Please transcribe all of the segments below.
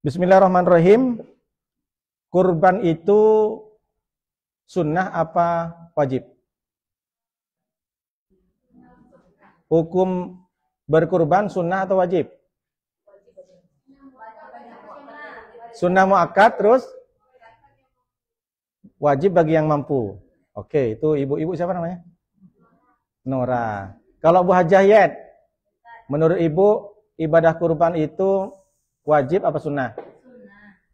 Bismillahirrahmanirrahim. Kurban itu sunnah apa wajib? Hukum berkurban sunnah atau wajib? Sunnah muakkad, terus wajib bagi yang mampu. Oke, itu ibu-ibu siapa namanya? Nora. Kalau Bu Hajah Yed, menurut ibu ibadah kurban itu wajib apa sunnah?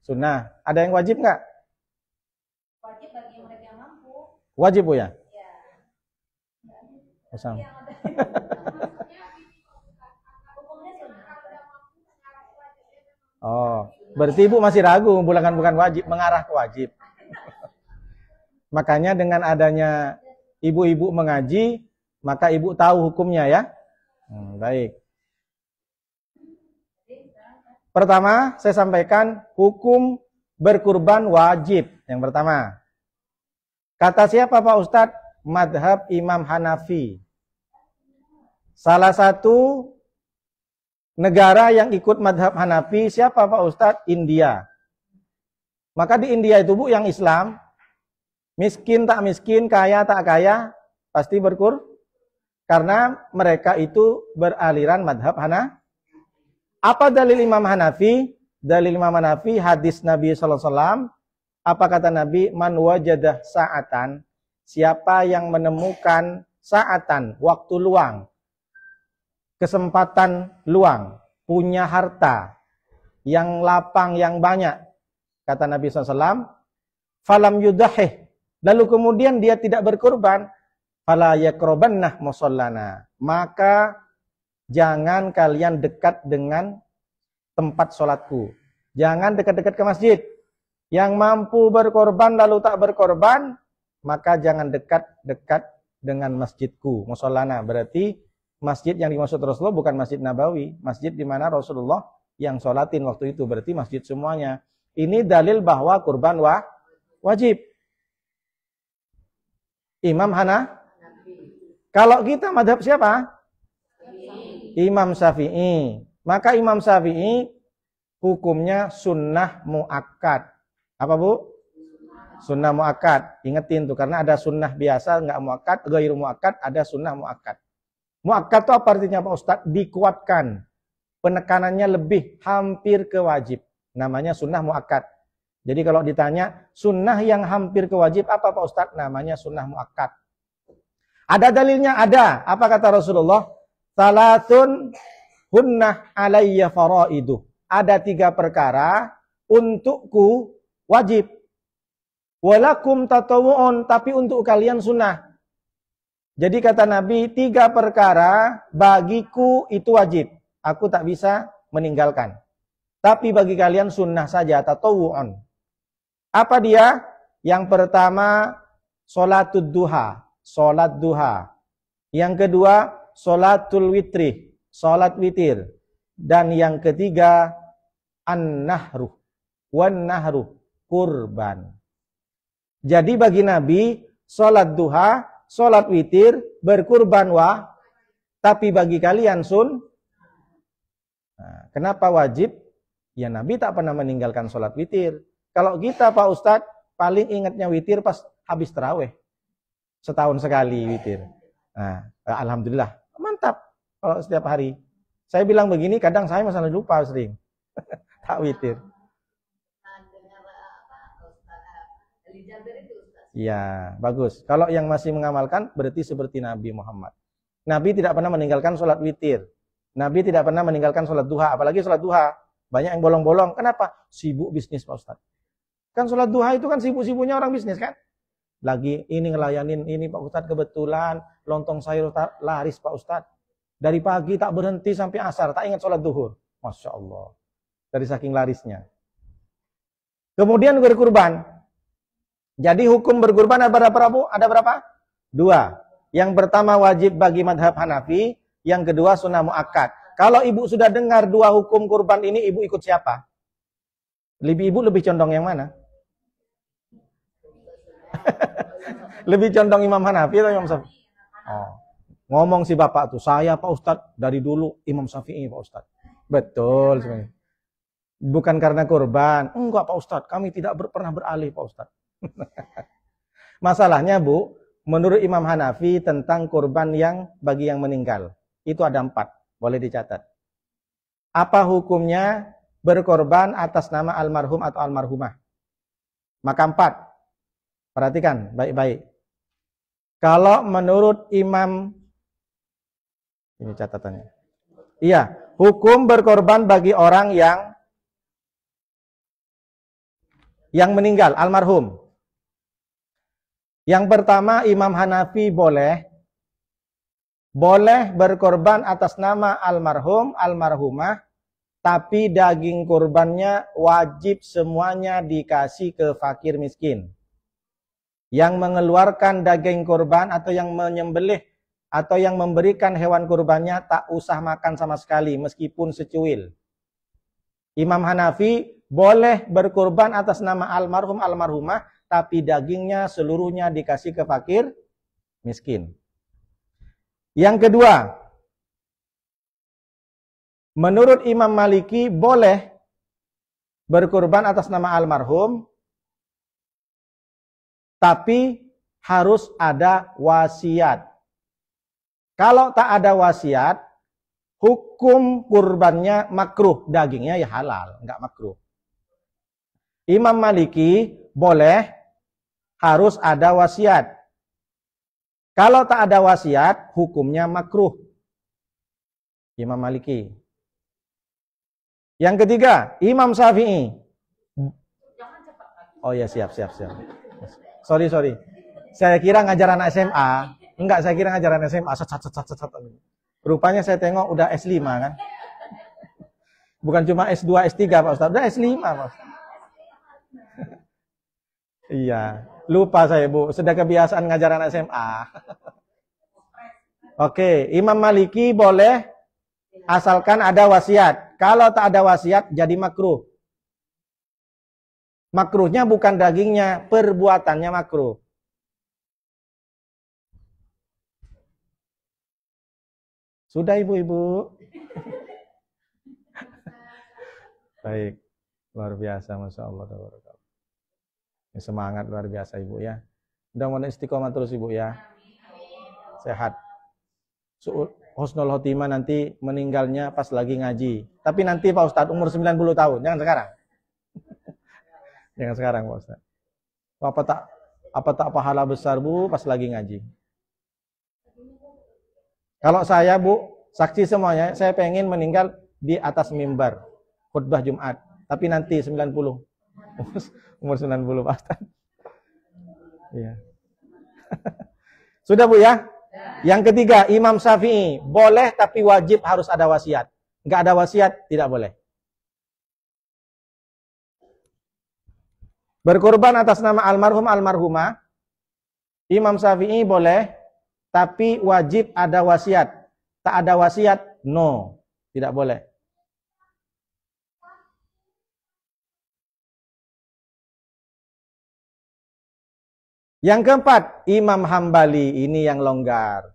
Sunnah. Ada yang wajib nggak? Wajib bagi mereka yang mampu. Wajib Bu ya? Ya. Usam. Oh, berarti ibu masih ragu bukan wajib, mengarah ke wajib. Makanya dengan adanya ibu-ibu mengaji, maka ibu tahu hukumnya ya. Baik. Pertama, saya sampaikan hukum berkurban wajib. Yang pertama, kata siapa Pak Ustadz? Madhab Imam Hanafi. Salah satu negara yang ikut madhab Hanafi, siapa Pak Ustadz? India. Maka di India itu Bu, yang Islam, miskin tak miskin, kaya tak kaya, pasti karena mereka itu beraliran madhab Hanafi. Apa dalil Imam Hanafi? Dalil Imam Hanafi hadis Nabi SAW. Apa kata Nabi? Man wajadah sa'atan. Siapa yang menemukan sa'atan, waktu luang, kesempatan luang, punya harta yang lapang, yang banyak. Kata Nabi SAW. Falam yudahih. Lalu kemudian dia tidak berkurban. Fala yakrobannah musallana. Maka jangan kalian dekat dengan tempat sholatku. Jangan dekat-dekat ke masjid. Yang mampu berkorban lalu tak berkorban, maka jangan dekat-dekat dengan masjidku. Musallana berarti masjid yang dimaksud Rasulullah bukan Masjid Nabawi. Masjid di mana Rasulullah yang sholatin waktu itu. Berarti masjid semuanya. Ini dalil bahwa kurban wajib. Imam Hanafi. Kalau kita madhab siapa? Imam Syafi'i. Maka Imam Syafi'i hukumnya sunnah muakkad. Apa Bu? Sunnah muakkad. Ingetin tuh, karena ada sunnah biasa nggak muakkad, ghairu muakkad, ada sunnah muakkad. Muakkad itu apa artinya Pak Ustadz? Dikuatkan. Penekanannya lebih, hampir ke wajib. Namanya sunnah muakkad. Jadi kalau ditanya sunnah yang hampir ke wajib apa Pak Ustadz? Namanya sunnah muakkad. Ada dalilnya? Ada. Apa kata Rasulullah? Salatun hunnah alayya faraidu. Ada 3 perkara untukku wajib. Walakum tatawu'un, tapi untuk kalian sunnah. Jadi kata Nabi, 3 perkara bagiku itu wajib. Aku tak bisa meninggalkan. Tapi bagi kalian sunnah saja, tatawu'un. Apa dia? Yang pertama, sholatud duha. Sholat duha. Yang kedua, sholatul witri. Sholat witir. Dan yang ketiga, an-nahru. Wan-nahru. Kurban. Jadi bagi Nabi, sholat duha, sholat witir, berkurban tapi bagi kalian Nah, kenapa wajib? Ya Nabi tak pernah meninggalkan sholat witir. Kalau kita Pak Ustadz, paling ingatnya witir pas habis tarawih. Setahun sekali witir. Nah, alhamdulillah, mantap kalau setiap hari. Saya bilang begini, kadang saya masalah lupa sering. Tak witir. Ya, bagus. Kalau yang masih mengamalkan, berarti seperti Nabi Muhammad. Nabi tidak pernah meninggalkan sholat witir. Nabi tidak pernah meninggalkan sholat duha. Apalagi sholat duha. Banyak yang bolong-bolong. Kenapa? Sibuk bisnis Pak Ustadz. Kan sholat duha itu kan sibuk-sibuknya orang bisnis kan? Lagi ini ngelayanin ini Pak Ustadz, kebetulan lontong sayur laris Pak Ustadz. Dari pagi tak berhenti sampai asar, tak ingat sholat duhur. Masya Allah. Dari saking larisnya. Kemudian berkurban. Jadi hukum berkurban ada berapa Bu? Ada berapa? 2. Yang pertama wajib bagi madhab Hanafi. Yang kedua sunnah muakkad. Kalau ibu sudah dengar 2 hukum kurban ini, ibu ikut siapa? Ibu lebih condong yang mana? Lebih condong Imam Hanafi atau Imam Syafi'i? Oh. Ngomong si bapak tuh, saya Pak Ustadz dari dulu Imam Syafi'i Pak Ustadz. Betul sebenarnya. Bukan karena kurban. Enggak Pak Ustadz, kami tidak pernah beralih Pak Ustadz. Masalahnya Bu, menurut Imam Hanafi tentang kurban yang bagi yang meninggal. Itu ada 4, boleh dicatat. Apa hukumnya berkorban atas nama almarhum atau almarhumah? Maka 4. Perhatikan baik-baik. Kalau menurut Imam, ini catatannya. Iya, hukum berkorban bagi orang yang meninggal, almarhum. Yang pertama, Imam Hanafi boleh berkorban atas nama almarhum, almarhumah, tapi daging kurbannya wajib semuanya dikasih ke fakir miskin. Yang mengeluarkan daging kurban atau yang menyembelih atau yang memberikan hewan kurbannya tak usah makan sama sekali meskipun secuil. Imam Hanafi boleh berkorban atas nama almarhum, almarhumah, tapi dagingnya seluruhnya dikasih ke fakir miskin. Yang kedua, menurut Imam Maliki boleh berkorban atas nama almarhum, tapi harus ada wasiat. Kalau tak ada wasiat, hukum kurbannya makruh, dagingnya ya halal, enggak makruh. Imam Maliki boleh, harus ada wasiat. Kalau tak ada wasiat, hukumnya makruh. Imam Maliki. Yang ketiga, Imam Syafi'i. Oh ya, siap. Sorry. Saya kira ngajar anak SMA. Enggak, saya kira ngajar anak SMA. Rupanya saya tengok udah S5 kan. Bukan cuma S2, S3 Pak Ustaz. Udah S5 Pak Ustaz. Iya. Lupa saya Bu. Sudah kebiasaan ngajar anak SMA. Oke. Imam Maliki boleh asalkan ada wasiat. Kalau tak ada wasiat jadi makruh. Makruhnya bukan dagingnya, perbuatannya makruh. Sudah ibu-ibu? Baik, luar biasa, Masya Allah. Semangat luar biasa ibu ya. Mudah-mudahan istiqomah terus ibu ya. Sehat. Husnul khotimah nanti meninggalnya pas lagi ngaji. Tapi nanti Pak Ustadz umur 90 tahun, jangan sekarang. Jangan sekarang Pak Ustaz. Apa tak pahala besar Bu pas lagi ngaji. Kalau saya Bu, saksi semuanya, saya pengen meninggal di atas mimbar khutbah Jumat. Tapi nanti 90. Umur 90 Pak Ustaz. Iya. Sudah Bu ya? Yang ketiga, Imam Syafi'i. Boleh tapi wajib harus ada wasiat. Enggak ada wasiat, tidak boleh. Berkorban atas nama almarhum, almarhumah, Imam Syafi'i boleh, tapi wajib ada wasiat. Tak ada wasiat, no, tidak boleh. Yang keempat, Imam Hambali, ini yang longgar.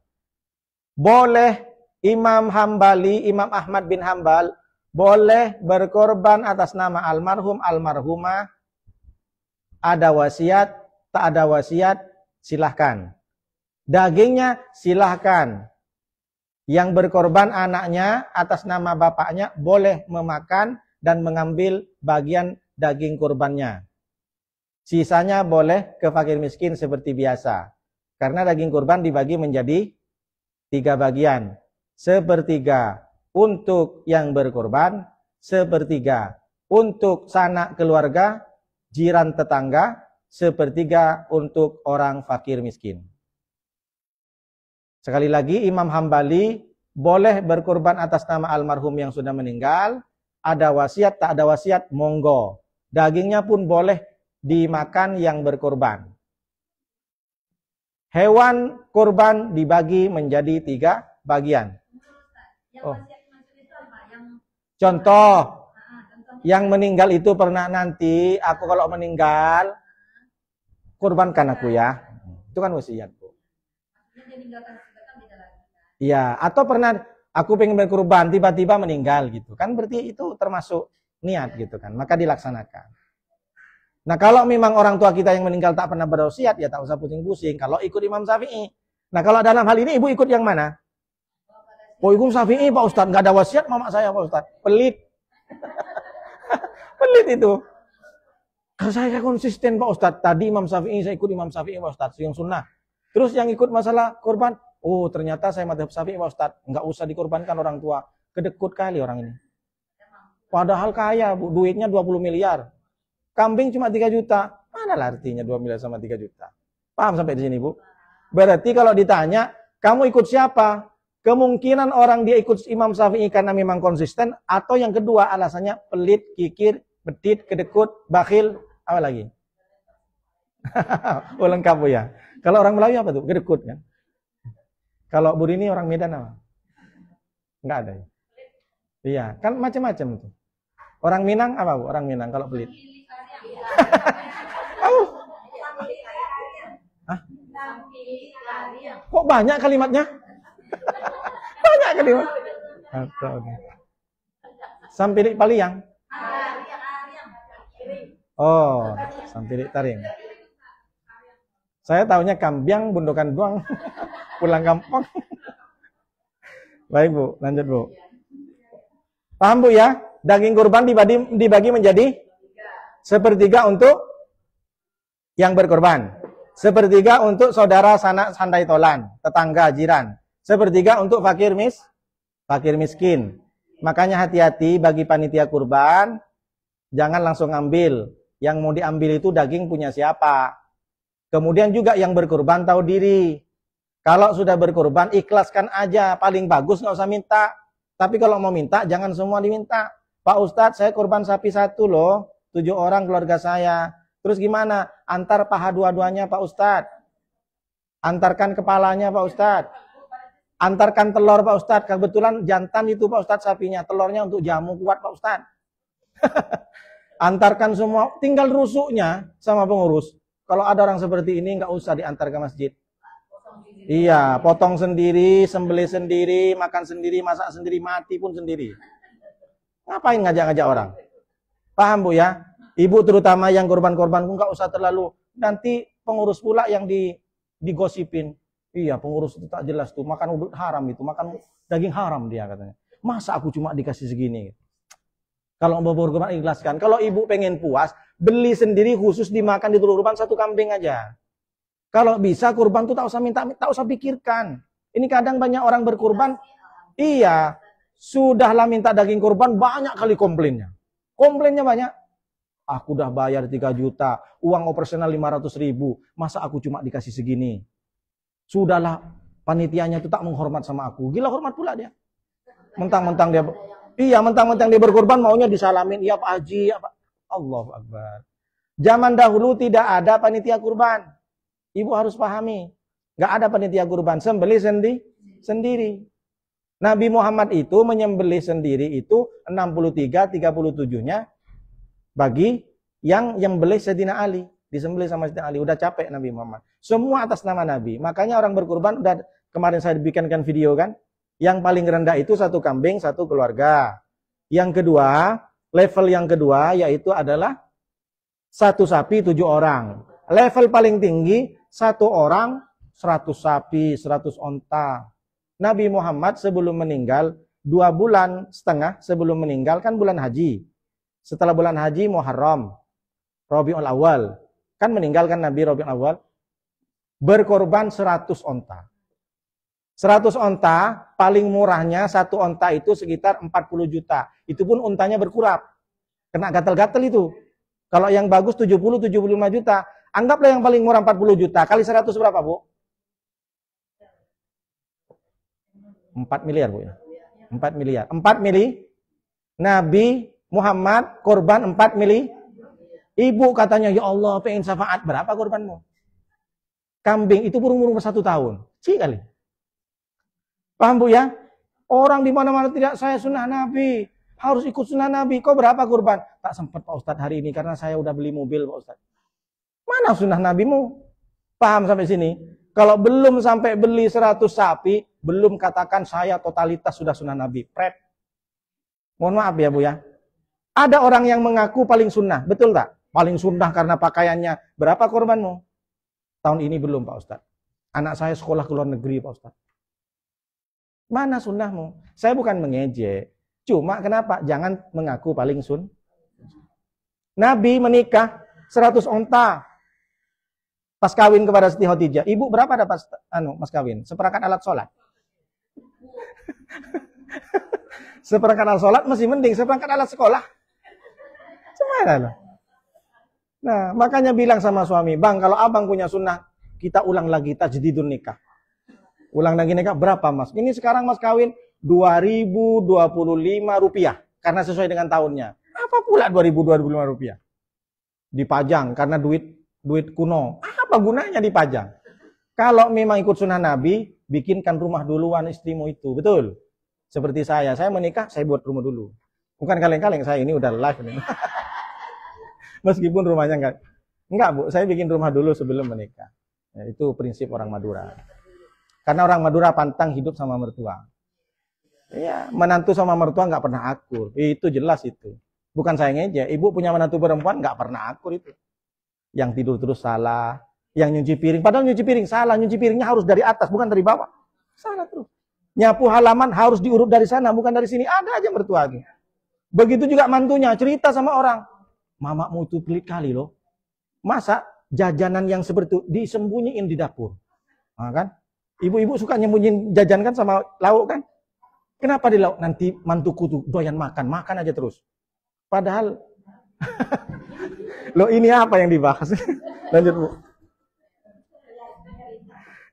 Boleh Imam Hambali, Imam Ahmad bin Hambal, boleh berkorban atas nama almarhum, almarhumah, ada wasiat, tak ada wasiat, silahkan. Dagingnya silahkan. Yang berkorban anaknya atas nama bapaknya boleh memakan dan mengambil bagian daging kurbannya. Sisanya boleh ke fakir miskin seperti biasa. Karena daging kurban dibagi menjadi 3 bagian. Sepertiga untuk yang berkorban, sepertiga untuk sanak keluarga, jiran tetangga, sepertiga untuk orang fakir miskin. Sekali lagi, Imam Hambali boleh berkorban atas nama almarhum yang sudah meninggal. Ada wasiat, tak ada wasiat, monggo. Dagingnya pun boleh dimakan yang berkorban. Hewan kurban dibagi menjadi 3 bagian. Oh. Contoh. Yang meninggal itu pernah nanti, aku kalau meninggal, kurbankan aku ya. Itu kan wasiat. Iya, atau pernah aku pengen berkurban, tiba-tiba meninggal gitu. Kan berarti itu termasuk niat gitu kan, maka dilaksanakan. Nah kalau memang orang tua kita yang meninggal tak pernah berwasiat, ya tak usah pusing-pusing. Kalau ikut Imam Syafi'i. Nah kalau dalam hal ini ibu ikut yang mana? Oh Imam Syafi'i Pak Ustadz, nggak ada wasiat mama saya Pak Ustadz. Pelit. Pelit itu. Kalau saya konsisten Pak Ustadz, tadi Imam Syafi'i saya ikut Imam Syafi'i Pak Ustadz, yang sunnah. Terus yang ikut masalah korban, oh ternyata saya madhab Syafi'i Pak Ustadz, nggak usah dikorbankan orang tua. Kedekut kali orang ini. Padahal kaya bu, duitnya 20 miliar. Kambing cuma 3 juta. Manalah artinya 2 miliar sama 3 juta. Paham sampai di sini, Bu? Berarti kalau ditanya, kamu ikut siapa? Kemungkinan orang dia ikut Imam Syafi'i karena memang konsisten, atau yang kedua alasannya pelit, kikir, petit, kedekut, bakhil, apa lagi? Oh, lengkap Bu ya. Kalau orang Melayu apa tuh? Kedekut kan? Kalau Bu Rini orang Medan apa? Enggak ada ya? Iya, kan macam-macam itu. Orang Minang apa Bu? Orang Minang kalau pelit. Oh. Hah? Kok banyak kalimatnya? Banyak kalimat. Sampirik Paliang. Oh, sampirik Taring. Saya tahunya Kambiang, Bundokan Duang, pulang kampung. Baik Bu, lanjut Bu. Paham Bu ya? Daging kurban dibagi menjadi sepertiga untuk yang berkorban, sepertiga untuk saudara sanak sandai tolan, tetangga, jiran, sepertiga untuk fakir miskin. Makanya hati-hati bagi panitia kurban, jangan langsung ambil. Yang mau diambil itu daging punya siapa. Kemudian juga yang berkorban tahu diri. Kalau sudah berkorban ikhlaskan aja, paling bagus nggak usah minta. Tapi kalau mau minta jangan semua diminta. Pak Ustadz saya korban sapi 1 loh. 7 orang keluarga saya. Terus gimana? Antar paha dua-duanya Pak Ustadz. Antarkan kepalanya Pak Ustadz. Antarkan telur Pak Ustadz. Kebetulan jantan itu Pak Ustadz sapinya. Telurnya untuk jamu kuat Pak Ustadz. Antarkan semua. Tinggal rusuknya sama pengurus. Kalau ada orang seperti ini nggak usah diantar ke masjid. Iya, potong sendiri, sembelih sendiri, makan sendiri, masak sendiri, mati pun sendiri. Ngapain ngajak-ngajak orang? Paham Bu ya? Ibu terutama yang korban-korbanku nggak usah terlalu. Nanti pengurus pula yang digosipin. Iya pengurus itu tak jelas tuh. Makan udut haram itu. Makan daging haram dia katanya. Masa aku cuma dikasih segini? Kalau mau berkorban ikhlaskan. Kalau ibu pengen puas, beli sendiri khusus dimakan di kurban 1 kambing aja. Kalau bisa kurban tuh tak usah minta, tak usah pikirkan. Ini kadang banyak orang berkurban. Iya. Sudahlah minta daging kurban banyak kali komplainnya. Komplainnya banyak. Aku udah bayar 3 juta, uang operasional 500 ribu, masa aku cuma dikasih segini? Sudahlah, panitianya itu tak menghormat sama aku. Gila hormat pula dia. Mentang-mentang dia berkorban maunya disalamin, iya Pak Haji, ya Pak. Allahu Akbar. Zaman dahulu tidak ada panitia kurban. Ibu harus pahami. Nggak ada panitia kurban, sembelih sendiri. Nabi Muhammad itu menyembelih sendiri itu 63, 37-nya bagi yang menyembelih Sayyidina Ali. Disembelih sama Sayyidina Ali. Udah capek Nabi Muhammad. Semua atas nama Nabi. Makanya orang berkurban, udah kemarin saya bikinkan video kan. Yang paling rendah itu 1 kambing, 1 keluarga. Yang kedua, level yang kedua yaitu adalah 1 sapi 7 orang. Level paling tinggi 1 orang 100 sapi, 100 onta. Nabi Muhammad sebelum meninggal 2,5 bulan sebelum meninggal kan bulan haji. Setelah bulan haji Muharram, Rabiul Awal, kan meninggalkan Nabi Rabiul Awal, berkorban 100 onta. 100 onta, paling murahnya 1 onta itu sekitar 40 juta. Itu pun untanya berkurap. Kena gatal-gatal itu. Kalau yang bagus 70-75 juta. Anggaplah yang paling murah 40 juta. Kali 100 berapa, Bu? 4 miliar, Bu. 4 miliar. 4 mili. Nabi Muhammad korban 4 mili. Ibu katanya, ya Allah, pengen syafaat. Berapa korbanmu? Kambing itu umur 1 tahun. Cik kali. Paham Bu ya? Orang di mana-mana tidak, saya sunnah Nabi. Harus ikut sunnah Nabi. Kok berapa kurban? Tak sempat Pak Ustadz hari ini karena saya udah beli mobil Pak Ustadz. Mana sunnah Nabimu? Paham sampai sini? Kalau belum sampai beli 100 sapi, belum katakan saya totalitas sudah sunnah Nabi. Pret. Mohon maaf ya Bu ya. Ada orang yang mengaku paling sunnah, betul tak? Paling sunnah karena pakaiannya. Berapa korbanmu? Tahun ini belum Pak Ustadz. Anak saya sekolah ke luar negeri Pak Ustadz. Mana sunnahmu? Saya bukan mengejek. Cuma kenapa? Jangan mengaku paling sunnah. Nabi menikah 100 onta. Pas kawin kepada Siti Khadijah. Ibu berapa dapat mas kawin? Seperangkat alat sholat. Seperangkat alat sholat masih mending seperangkat alat sekolah. Gimana loh? Nah, makanya bilang sama suami, Bang, kalau abang punya sunnah, kita ulang lagi tajdidun nikah. Ulang lagi nikah berapa mas? Ini sekarang mas kawin 2025 rupiah. Karena sesuai dengan tahunnya. Apa pula 2025 rupiah? Dipajang karena duit kuno. Apa gunanya dipajang? Kalau memang ikut sunnah Nabi, bikinkan rumah duluan istrimu itu. Betul? Seperti saya menikah, saya buat rumah dulu. Bukan kaleng-kaleng, saya ini udah live. Meskipun rumahnya enggak Bu, saya bikin rumah dulu sebelum menikah. Ya, itu prinsip orang Madura. Karena orang Madura pantang hidup sama mertua. Iya, menantu sama mertua enggak pernah akur. Itu jelas itu. Bukan saya ngejek, ibu punya menantu perempuan enggak pernah akur itu. Yang tidur terus salah, yang nyuci piring, padahal nyuci piring salah, nyuci piringnya harus dari atas, bukan dari bawah. Salah terus. Nyapu halaman harus diurut dari sana, bukan dari sini. Ada aja mertua itu. Begitu juga mantunya, cerita sama orang. Mamamu itu pelit kali loh. Masa jajanan yang seperti itu disembunyiin di dapur? Nah, kan? Ibu-ibu suka nyembunyiin jajan kan sama lauk kan? Kenapa di lauk? Nanti mantuku tuh doyan makan aja terus. Padahal, loh ini apa yang dibahas? Lanjut Bu.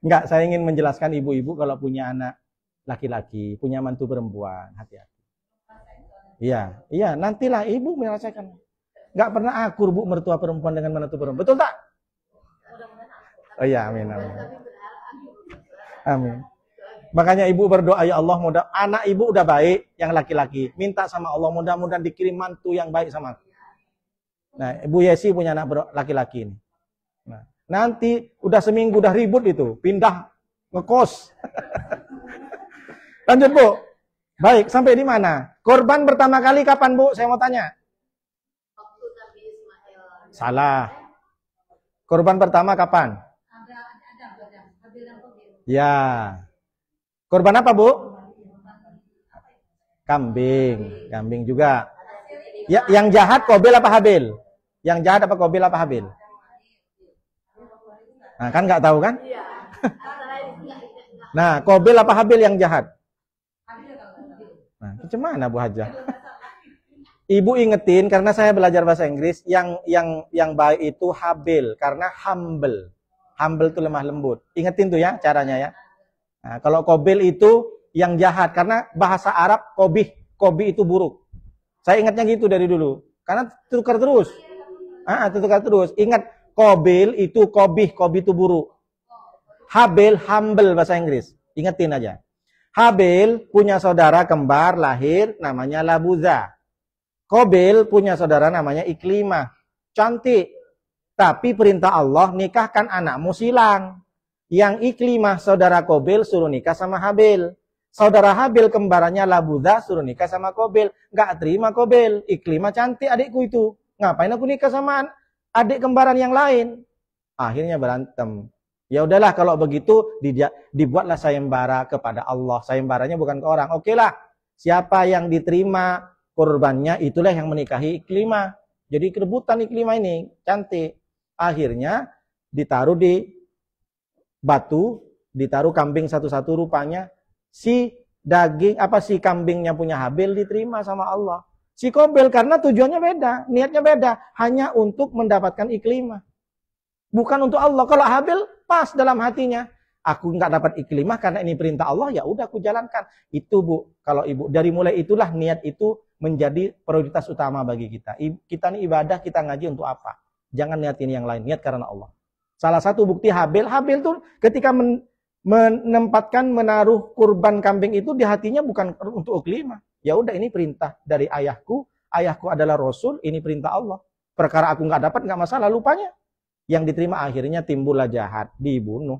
Enggak, saya ingin menjelaskan ibu-ibu kalau punya anak laki-laki, punya mantu perempuan, hati-hati. Iya, nantilah ibu menyelesaikan. Enggak pernah akur Bu mertua perempuan dengan menantu perempuan. Betul tak? Oh iya, amin. Amin. Makanya ibu berdoa, ya Allah, mudah anak ibu udah baik yang laki-laki. Minta sama Allah mudah-mudahan dikirim mantu yang baik sama aku. Nah, Ibu Yesi punya anak laki-laki ini. Nah, nanti udah seminggu udah ribut itu, pindah ngekos. Lanjut Bu. Baik, sampai di mana? Korban pertama kali kapan Bu? Saya mau tanya. Salah. Korban pertama kapan? Ya. Korban apa Bu? Kambing juga. Ya, yang jahat Qabil apa Habil? Yang jahat apa Qabil apa Habil? Nah, kan nggak tahu kan? Nah, Qabil apa Habil yang jahat? Nah, gimana Bu Hajah? Ibu ingetin karena saya belajar bahasa Inggris, yang baik itu Habil karena humble. Humble itu lemah lembut. Ingetin tuh ya caranya ya. Nah, kalau Qabil itu yang jahat karena bahasa Arab Qabih itu buruk. Saya ingatnya gitu dari dulu. Karena tukar terus. Tukar terus. Ingat Qabil itu Qabih itu buruk. Habil humble bahasa Inggris. Ingetin aja. Habil punya saudara kembar lahir namanya Labuza. Qabil punya saudara namanya Iklimah. Cantik. Tapi perintah Allah nikahkan anakmu silang. Yang Iklimah saudara Qabil suruh nikah sama Habil. Saudara Habil kembarannya Labuza suruh nikah sama Qabil. Nggak terima Qabil. Iklimah cantik adikku itu. Ngapain aku nikah sama adik kembaran yang lain? Akhirnya berantem. Ya udahlah kalau begitu dibuatlah sayembara kepada Allah. Sayembaranya bukan ke orang. Oke lah. Siapa yang diterima korbannya itulah yang menikahi Iklimah. Jadi kerebutan Iklimah ini cantik. Akhirnya ditaruh di batu, ditaruh kambing satu-satu rupanya si kambingnya punya Habil diterima sama Allah. Si Qabil karena tujuannya beda, niatnya beda, hanya untuk mendapatkan Iklimah. Bukan untuk Allah. Kalau Habil pas dalam hatinya, aku nggak dapat Iklimah karena ini perintah Allah, ya udah aku jalankan. Itu Bu, kalau Ibu dari mulai itulah niat itu menjadi prioritas utama bagi kita. Kita ini ibadah, kita ngaji untuk apa? Jangan niatin yang lain, niat karena Allah. Salah satu bukti Habil tuh ketika menempatkan menaruh kurban kambing itu di hatinya bukan untuk Iklimah. Ya udah ini perintah dari ayahku adalah Rasul, ini perintah Allah. Perkara aku nggak dapat nggak masalah, lupanya. Yang diterima akhirnya timbullah jahat, dibunuh.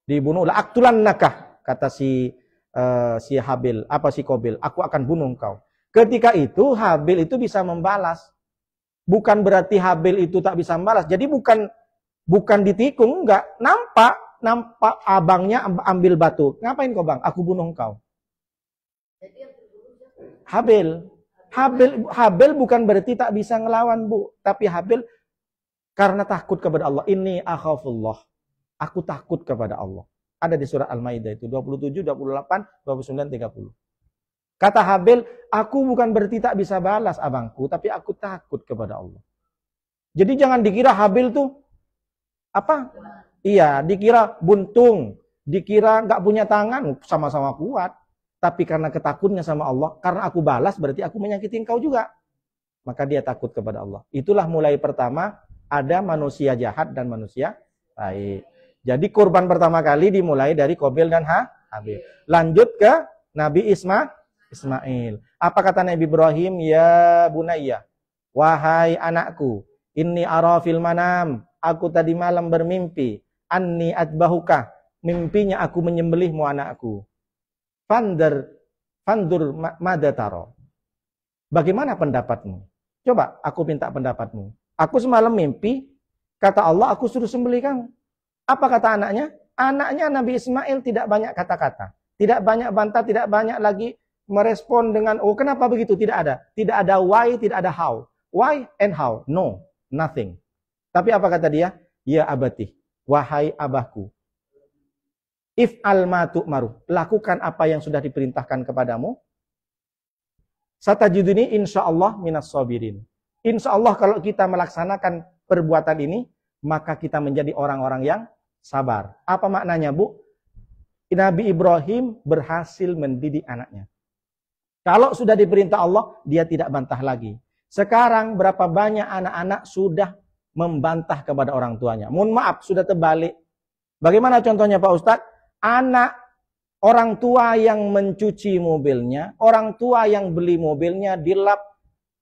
Dibunuhlah aktulan nakah kata si Habil, si Qabil, aku akan bunuh engkau. Ketika itu Habil itu bisa membalas. Bukan berarti Habil itu tak bisa membalas. Jadi bukan ditikung, enggak. Nampak abangnya ambil batu. Ngapain kau bang? Aku bunuh engkau. Habil bukan berarti tak bisa ngelawan, Bu. Tapi Habil karena takut kepada Allah. Inni akhafullah. Aku takut kepada Allah. Ada di surah Al-Maidah itu 27, 28, 29, 30. Kata Habil, aku bukan berarti tak bisa balas abangku, tapi aku takut kepada Allah. Jadi jangan dikira Habil tuh apa? Iya, dikira buntung, dikira nggak punya tangan, sama-sama kuat. Tapi karena ketakutnya sama Allah, karena aku balas berarti aku menyakiti engkau juga. Maka dia takut kepada Allah. Itulah mulai pertama ada manusia jahat dan manusia baik. Jadi kurban pertama kali dimulai dari Qabil dan Habil. Lanjut ke Nabi Ismail. Apa kata Nabi Ibrahim? Ya bunayya, wahai anakku, inni ara fil manam, aku tadi malam bermimpi, anni adbahuka, mimpinya aku menyembelihmu anakku. Fandur mada taro. Bagaimana pendapatmu? Coba aku minta pendapatmu. Aku semalam mimpi, kata Allah aku suruh sembelih kamu. Apa kata anaknya? Anaknya Nabi Ismail tidak banyak kata-kata. Tidak banyak bantah, tidak banyak lagi merespon dengan, oh kenapa begitu? Tidak ada. Tidak ada why, tidak ada how. Why and how? No, nothing. Tapi apa kata dia? Ya abati, wahai abahku. If'al ma tu'maru. Lakukan apa yang sudah diperintahkan kepadamu. Satajiduni insyaallah minas sabirin. Insyaallah kalau kita melaksanakan perbuatan ini, maka kita menjadi orang-orang yang sabar. Apa maknanya, Bu? Nabi Ibrahim berhasil mendidik anaknya. Kalau sudah diperintah Allah, dia tidak bantah lagi. Sekarang berapa banyak anak-anak sudah membantah kepada orang tuanya. Mohon maaf, sudah terbalik. Bagaimana contohnya Pak Ustadz? Anak orang tua yang mencuci mobilnya, orang tua yang beli mobilnya dilap,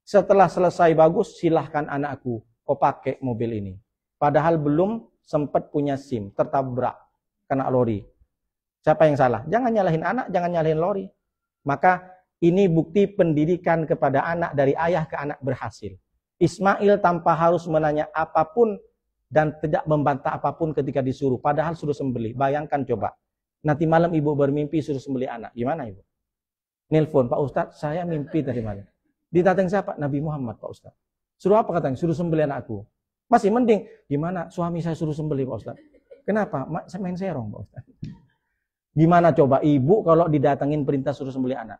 setelah selesai bagus, silahkan anakku, kau pakai mobil ini. Padahal belum sempat punya SIM, tertabrak, kena lori. Siapa yang salah? Jangan nyalahin anak, jangan nyalahin lori. Maka ini bukti pendidikan kepada anak dari ayah ke anak berhasil. Ismail tanpa harus menanya apapun dan tidak membantah apapun ketika disuruh. Padahal suruh sembelih. Bayangkan coba. Nanti malam ibu bermimpi suruh sembelih anak. Gimana ibu? Nelpon, Pak Ustadz, saya mimpi tadi malam. Didatang siapa? Nabi Muhammad, Pak Ustadz. Suruh apa katanya? Suruh sembelih anakku. Masih mending. Gimana? Suami saya suruh sembelih, Pak Ustadz. Kenapa? Saya main serong, Pak Ustadz. Gimana coba ibu kalau didatangin perintah suruh sembelih anak?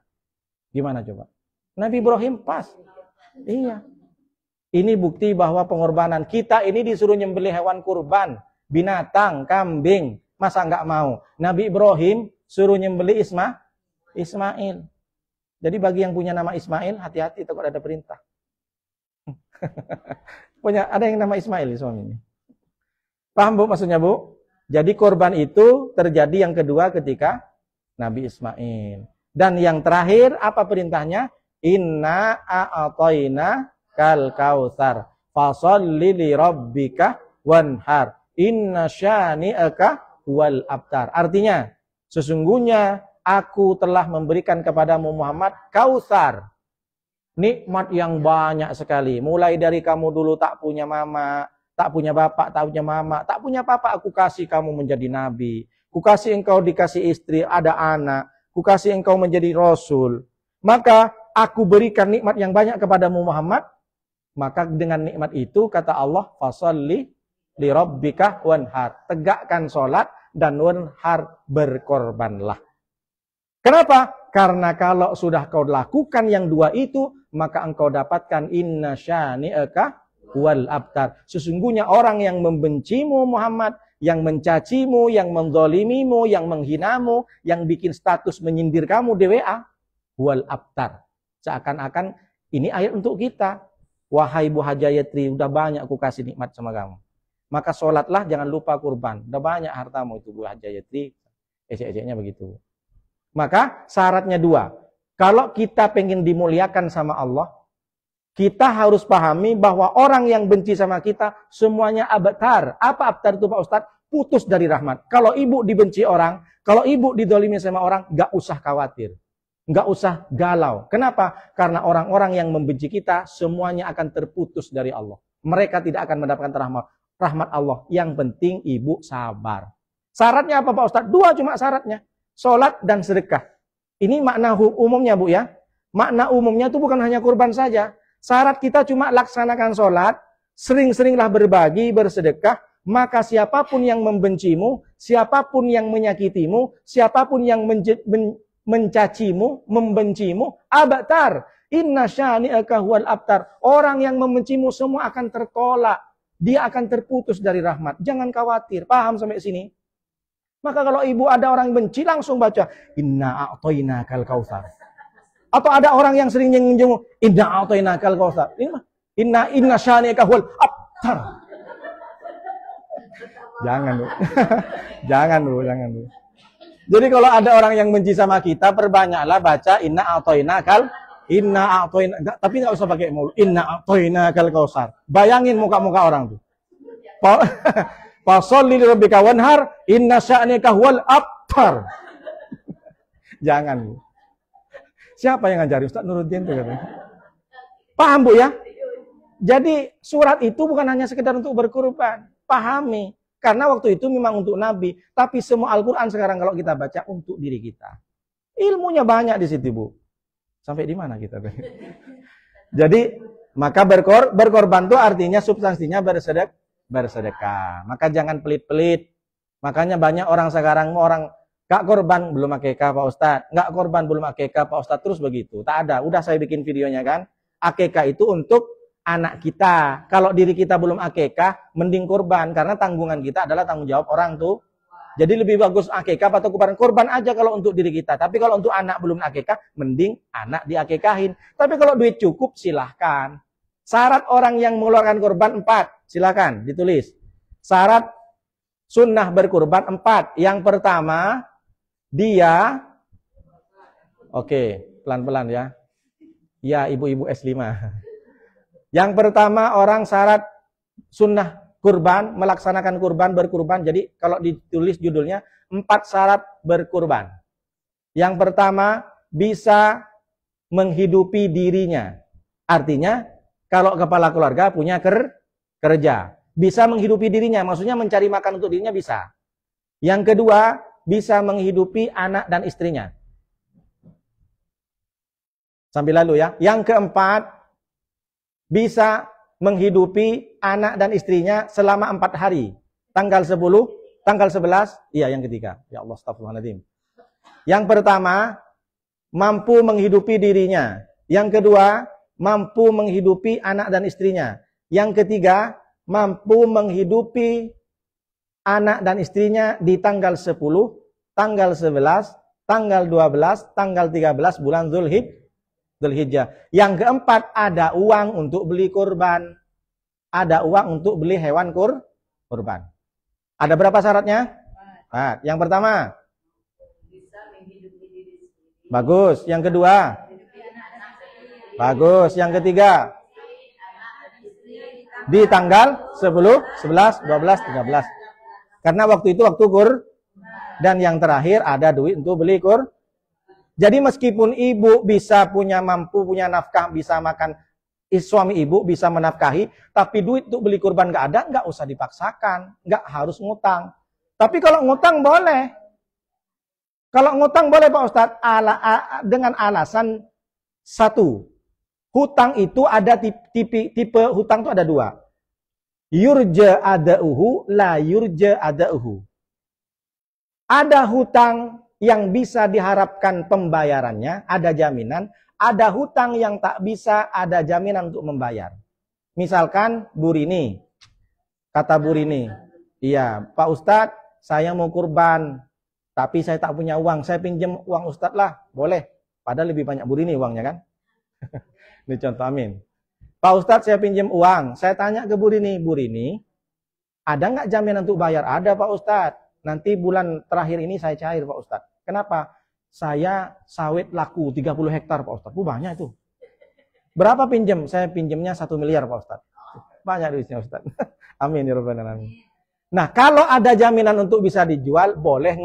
Gimana coba? Nabi Ibrahim pas. Iya. Ini bukti bahwa pengorbanan. Kita ini disuruh nyembelih hewan kurban. Binatang, kambing. Masa nggak mau? Nabi Ibrahim suruh nyembelih Ismail. Jadi bagi yang punya nama Ismail, hati-hati takut ada perintah. Ada yang nama Ismail suami ini. Paham Bu maksudnya Bu? Jadi korban itu terjadi yang kedua ketika Nabi Ismail. Dan yang terakhir apa perintahnya? Inna a'atoina kal kautsar fasholli li rabbika wanhar inna syani'aka wal abtar. Artinya, sesungguhnya aku telah memberikan kepadamu Muhammad kautsar. Nikmat yang banyak sekali. Mulai dari kamu dulu tak punya mama, tak punya bapak, tak punya mama, tak punya papa, aku kasih kamu menjadi nabi. Ku kasih engkau dikasih istri, ada anak. Ku kasih engkau menjadi rasul. Maka aku berikan nikmat yang banyak kepadamu Muhammad. Maka dengan nikmat itu kata Allah, fasholli li rabbika wanhar. Tegakkan sholat dan wanhar, berkorbanlah. Kenapa? Karena kalau sudah kau lakukan yang dua itu, maka engkau dapatkan inna syani'aka wal abtar. Sesungguhnya orang yang membencimu Muhammad, yang mencacimu, yang menzalimimu, yang menghinamu, yang bikin status menyindir kamu di WA, wal abtar. Seakan-akan ini ayat untuk kita. Wahai Bu Hajayatri, udah banyak aku kasih nikmat sama kamu. Maka sholatlah, jangan lupa kurban. Udah banyak hartamu itu Bu Hajayatri. Ecek-eceknya begitu. Maka syaratnya dua. Kalau kita pengen dimuliakan sama Allah, kita harus pahami bahwa orang yang benci sama kita semuanya abtar. Apa abtar itu Pak Ustadz? Putus dari rahmat. Kalau ibu dibenci orang, kalau ibu didolimi sama orang, gak usah khawatir. Nggak usah galau. Kenapa? Karena orang-orang yang membenci kita semuanya akan terputus dari Allah. Mereka tidak akan mendapatkan rahmat Allah. Yang penting ibu sabar. Syaratnya apa Pak Ustadz? 2 cuma syaratnya. Sholat dan sedekah. Ini makna umumnya Bu ya. Makna umumnya itu bukan hanya kurban saja. Syarat kita cuma laksanakan sholat, sering-seringlah berbagi, bersedekah, maka siapapun yang membencimu, siapapun yang menyakitimu, siapapun yang mencacimu, membencimu, abtar. Inna syani'aka huwal abtar. Orang yang membencimu semua akan tertolak. Dia akan terputus dari rahmat. Jangan khawatir. Paham sampai sini? Maka kalau ibu ada orang yang benci, langsung baca inna a'toinakal kautsar. Atau ada orang yang sering menjenguk inna a'toinakal kautsar. Ini mah inna syani'aka huwal abtar. Jangan, Bu. Jangan, Bu, jangan, Bu. Jadi kalau ada orang yang benci sama kita, perbanyaklah baca inna a'toinakal tapi nggak usah pakai mulut. Inna a'toinakal kautsar. Bayangin muka-muka orang tuh. Fasholli lirabbika wanhar inna sya'nika huwal abtar. Jangan, Bu. Siapa yang ngajari? Ustaz Nuruddin tuh katanya. Paham, Bu ya? Jadi surat itu bukan hanya sekedar untuk berkorban. Pahami. Karena waktu itu memang untuk Nabi. Tapi semua Al-Quran sekarang kalau kita baca untuk diri kita. Ilmunya banyak di situ, Bu. Sampai di mana kita? Jadi, maka berkorban itu artinya substansinya bersedekah. Maka jangan pelit-pelit. Makanya banyak orang sekarang, orang gak korban belum akikah Pak Ustadz. Gak korban belum akikah Pak Ustadz. Terus begitu. Tak ada. Udah saya bikin videonya kan. Akikah itu untuk anak kita. Kalau diri kita belum akikah, mending korban. Karena tanggungan kita adalah tanggung jawab orang tuh. Jadi lebih bagus akikah atau korban. Korban aja kalau untuk diri kita. Tapi kalau untuk anak belum akikah, mending anak diakikahin. Tapi kalau duit cukup, silahkan. Syarat orang yang mengeluarkan korban 4. Silahkan ditulis. Syarat sunnah berkorban 4. Yang pertama, dia... Oke, pelan-pelan ya. Ya, ibu-ibu S5. Yang pertama, orang syarat sunnah kurban, melaksanakan kurban, berkurban. Jadi kalau ditulis judulnya 4 syarat berkurban. Yang pertama, bisa menghidupi dirinya. Artinya, kalau kepala keluarga punya kerja. Bisa menghidupi dirinya, maksudnya mencari makan untuk dirinya bisa. Yang kedua, bisa menghidupi anak dan istrinya. Sambil lalu ya. Yang keempat, bisa menghidupi anak dan istrinya selama 4 hari. Tanggal 10, tanggal 11, iya yang ketiga. Ya Allah, astagfirullahaladzim. Yang pertama, mampu menghidupi dirinya. Yang kedua, mampu menghidupi anak dan istrinya. Yang ketiga, mampu menghidupi anak dan istrinya di tanggal 10, tanggal 11, tanggal 12, tanggal 13 bulan Dzulhijjah. Yang keempat, ada uang untuk beli kurban. Ada uang untuk beli hewan kurban. Ada berapa syaratnya? Nah, yang pertama, bagus. Yang kedua, bagus. Yang ketiga, di tanggal 10, 11, 12, 13. Karena waktu itu waktu dan yang terakhir ada duit untuk beli Jadi meskipun ibu bisa mampu punya nafkah, bisa makan, suami ibu bisa menafkahi, tapi duit untuk beli kurban nggak ada, nggak usah dipaksakan, nggak harus ngutang. Tapi kalau ngutang boleh. Kalau ngutang boleh Pak Ustadz, dengan alasan 1. Hutang itu ada tipe hutang itu ada 2. Yurja ada'uhu, la yurja ada'uhu. Ada hutang yang bisa diharapkan pembayarannya, ada jaminan. Ada hutang yang tak bisa, ada jaminan untuk membayar. Misalkan Bu Rini, kata Bu Rini, iya Pak Ustadz, saya mau kurban, tapi saya tak punya uang, saya pinjam uang Ustadz lah, boleh. Padahal lebih banyak Bu Rini uangnya kan. Ini contoh, amin. Pak Ustadz, saya pinjam uang, saya tanya ke Bu Rini, ada nggak jaminan untuk bayar? Ada Pak Ustadz, nanti bulan terakhir ini saya cair Pak Ustadz. Kenapa? Saya sawit laku 30 hektar Pak Ustadz. Banyak itu. Berapa pinjam? Saya pinjamnya 1 miliar Pak Ustadz. Banyak duitnya Ustadz. Amin ya rabbal alamin. Nah, kalau ada jaminan untuk bisa dijual, boleh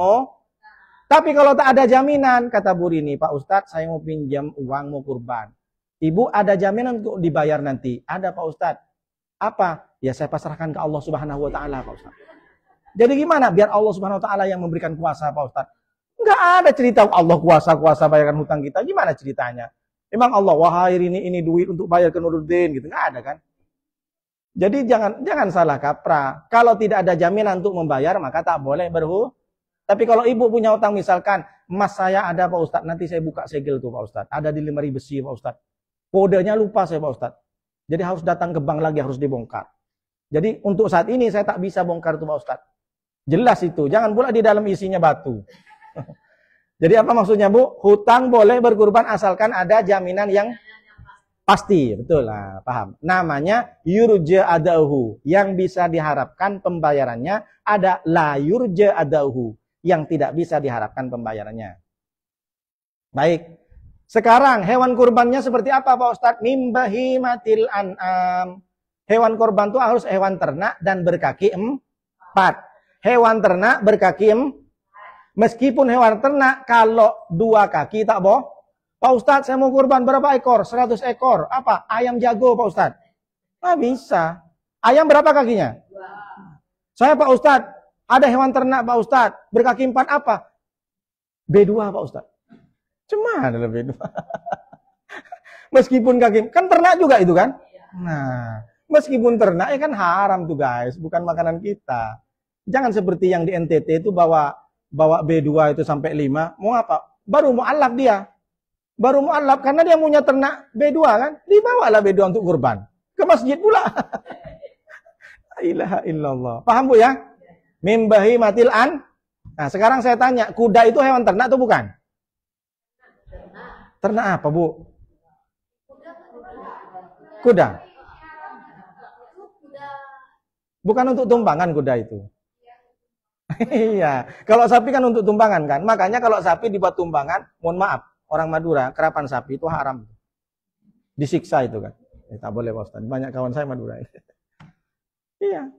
Tapi kalau tak ada jaminan, kata Bu Rini, Pak Ustadz saya mau pinjam uang, mau kurban. Ibu ada jaminan untuk dibayar nanti? Ada Pak Ustadz. Apa? Ya saya pasrahkan ke Allah Subhanahu wa Ta'ala Pak Ustadz. Jadi gimana? Biar Allah Subhanahu wa Ta'ala yang memberikan kuasa Pak Ustadz. Enggak ada cerita Allah kuasa bayarkan hutang kita. Gimana ceritanya? Memang Allah, wahai ini duit untuk bayar ke Nuruddin gitu. Enggak ada kan? Jadi jangan salah kaprah. Kalau tidak ada jaminan untuk membayar, maka tak boleh berhutang. Tapi kalau ibu punya utang, misalkan, emas saya ada Pak Ustadz, nanti saya buka segel tuh Pak Ustadz. Ada di lemari besi Pak Ustadz. Kodenya lupa saya Pak Ustadz. Jadi harus datang ke bank lagi, harus dibongkar. Jadi untuk saat ini saya tak bisa bongkar tuh Pak Ustadz. Jelas itu. Jangan pula di dalam isinya batu. Jadi apa maksudnya Bu? Hutang boleh berkurban asalkan ada jaminan yang pasti. Betul lah, paham. Namanya yurja adauhu. Yang bisa diharapkan pembayarannya ada la yurja adauhu. Yang tidak bisa diharapkan pembayarannya. Baik. Sekarang hewan kurbannya seperti apa Pak Ustadz? Mim bahimatil an'am. Hewan kurban itu harus hewan ternak dan berkaki 4. Hewan ternak berkaki 4. Meskipun hewan ternak kalau 2 kaki tak boh. Pak Ustadz saya mau kurban berapa ekor? 100 ekor. Apa? Ayam jago Pak Ustadz. Ah bisa. Ayam berapa kakinya? 2. Saya Pak Ustadz. Ada hewan ternak Pak Ustadz, berkaki 4 apa? B2 Pak Ustadz. Cuma adalah B2. Meskipun kaki, kan ternak juga itu kan? Nah, meskipun ternak ya kan haram tuh guys, bukan makanan kita. Jangan seperti yang di NTT itu bawa B2 itu sampai 5, mau apa? Baru mau alap dia. Baru mau alap karena dia punya ternak B2 kan? Dibawalah B2 untuk kurban. Ke masjid pula. La ilaha illallah. Paham Bu ya? Mimbahi matil an. Nah, sekarang saya tanya, kuda itu hewan ternak atau bukan? Ternak apa, Bu? Kuda. Bukan untuk tumpangan kuda itu. Iya, kalau sapi kan untuk tumpangan kan. Makanya kalau sapi dibuat tumpangan, mohon maaf, orang Madura, kerapan sapi itu haram. Disiksa itu kan. Tak boleh Pak Ustaz. Banyak kawan saya Madura. Iya.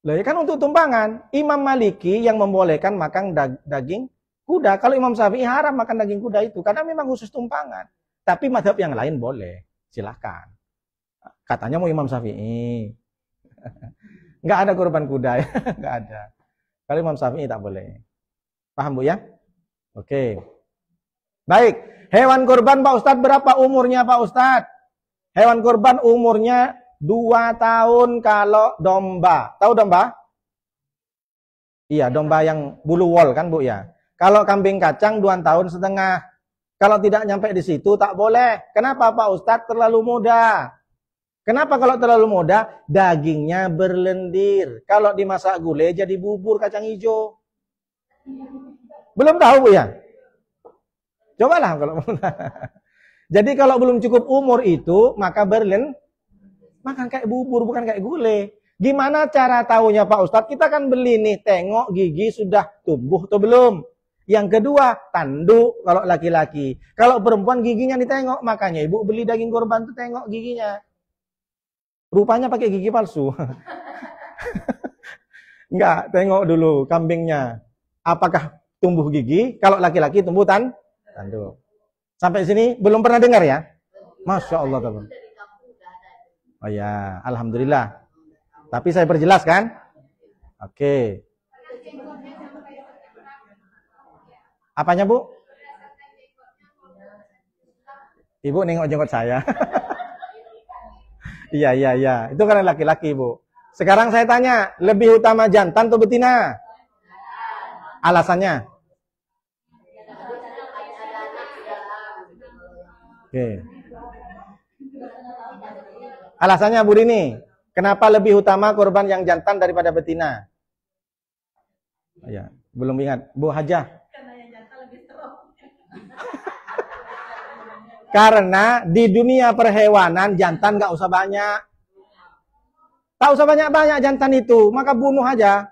Lah ya kan untuk tumpangan. Imam Maliki yang membolehkan makan daging kuda. Kalau Imam Syafi'i haram makan daging kuda itu karena memang khusus tumpangan. Tapi mazhab yang lain boleh. Silahkan. Katanya mau Imam Syafi'i. Enggak ada kurban kuda ya. Enggak ada. Kalau Imam Syafi'i tak boleh. Paham Bu ya? Oke. Baik. Hewan kurban Pak Ustadz berapa umurnya Pak Ustadz? Hewan kurban umurnya 2 tahun kalau domba. Tahu domba? Iya, domba yang bulu wol kan Bu ya. Kalau kambing kacang 2,5 tahun. Kalau tidak nyampe di situ tak boleh. Kenapa Pak Ustadz? Terlalu muda. Kenapa kalau terlalu muda? Dagingnya berlendir. Kalau dimasak gulai jadi bubur kacang hijau. Belum tahu Bu ya? Cobalah kalau jadi kalau belum cukup umur itu maka makan kayak bubur, bukan kayak gulai. Gimana cara tahunya Pak Ustadz? Kita kan beli nih, tengok gigi sudah tumbuh atau belum. Yang kedua, tanduk kalau laki-laki. Kalau perempuan giginya ditengok, makanya ibu beli daging korban tuh tengok giginya. Rupanya pakai gigi palsu. Enggak, tengok dulu kambingnya. Apakah tumbuh gigi? Kalau laki-laki tumbuh tanduk. Sampai sini belum pernah dengar ya? Masya Allah. Teman. Oh ya, alhamdulillah. Tapi saya perjelas kan? Oke. Apanya Bu? Ibu nengok jenggot saya. Iya. Itu karena laki-laki Bu. Sekarang saya tanya, lebih utama jantan atau betina? Alasannya? Oke. Alasannya Bu Rini, kenapa lebih utama korban yang jantan daripada betina? Ya, belum ingat. Bu Hajah. Karena yang jantan lebih serem. Karena di dunia perhewanan jantan nggak usah banyak. Tak usah banyak-banyak jantan itu, maka bunuh aja.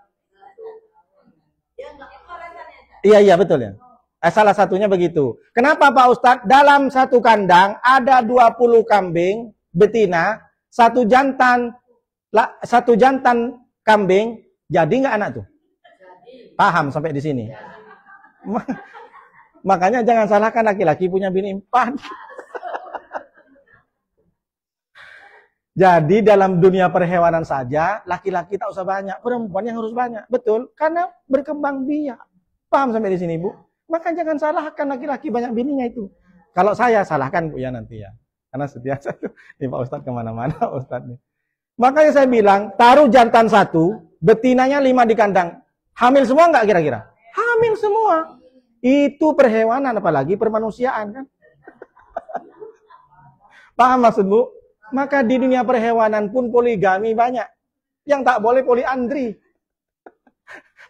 Iya betul ya. Salah satunya begitu. Kenapa Pak Ustadz? Dalam satu kandang ada 20 kambing betina. Satu jantan kambing, jadi nggak anak tuh? Paham sampai di sini? Makanya jangan salahkan laki-laki punya bini 4. Jadi dalam dunia perhewanan saja, laki-laki tak usah banyak, perempuan yang harus banyak. Betul, karena berkembang biak. Paham sampai di sini, Bu? Maka jangan salahkan laki-laki banyak bininya itu. Kalau saya, salahkan Bu ya nanti ya. Karena setiap satu, ini Pak Ustadz kemana-mana, Ustadz nih. Makanya saya bilang, taruh jantan 1, betinanya 5 di kandang. Hamil semua nggak kira-kira? Hamil semua. Itu perhewanan, apalagi permanusiaan kan. Paham maksud Bu? Maka di dunia perhewanan pun poligami banyak. Yang tak boleh poliandri.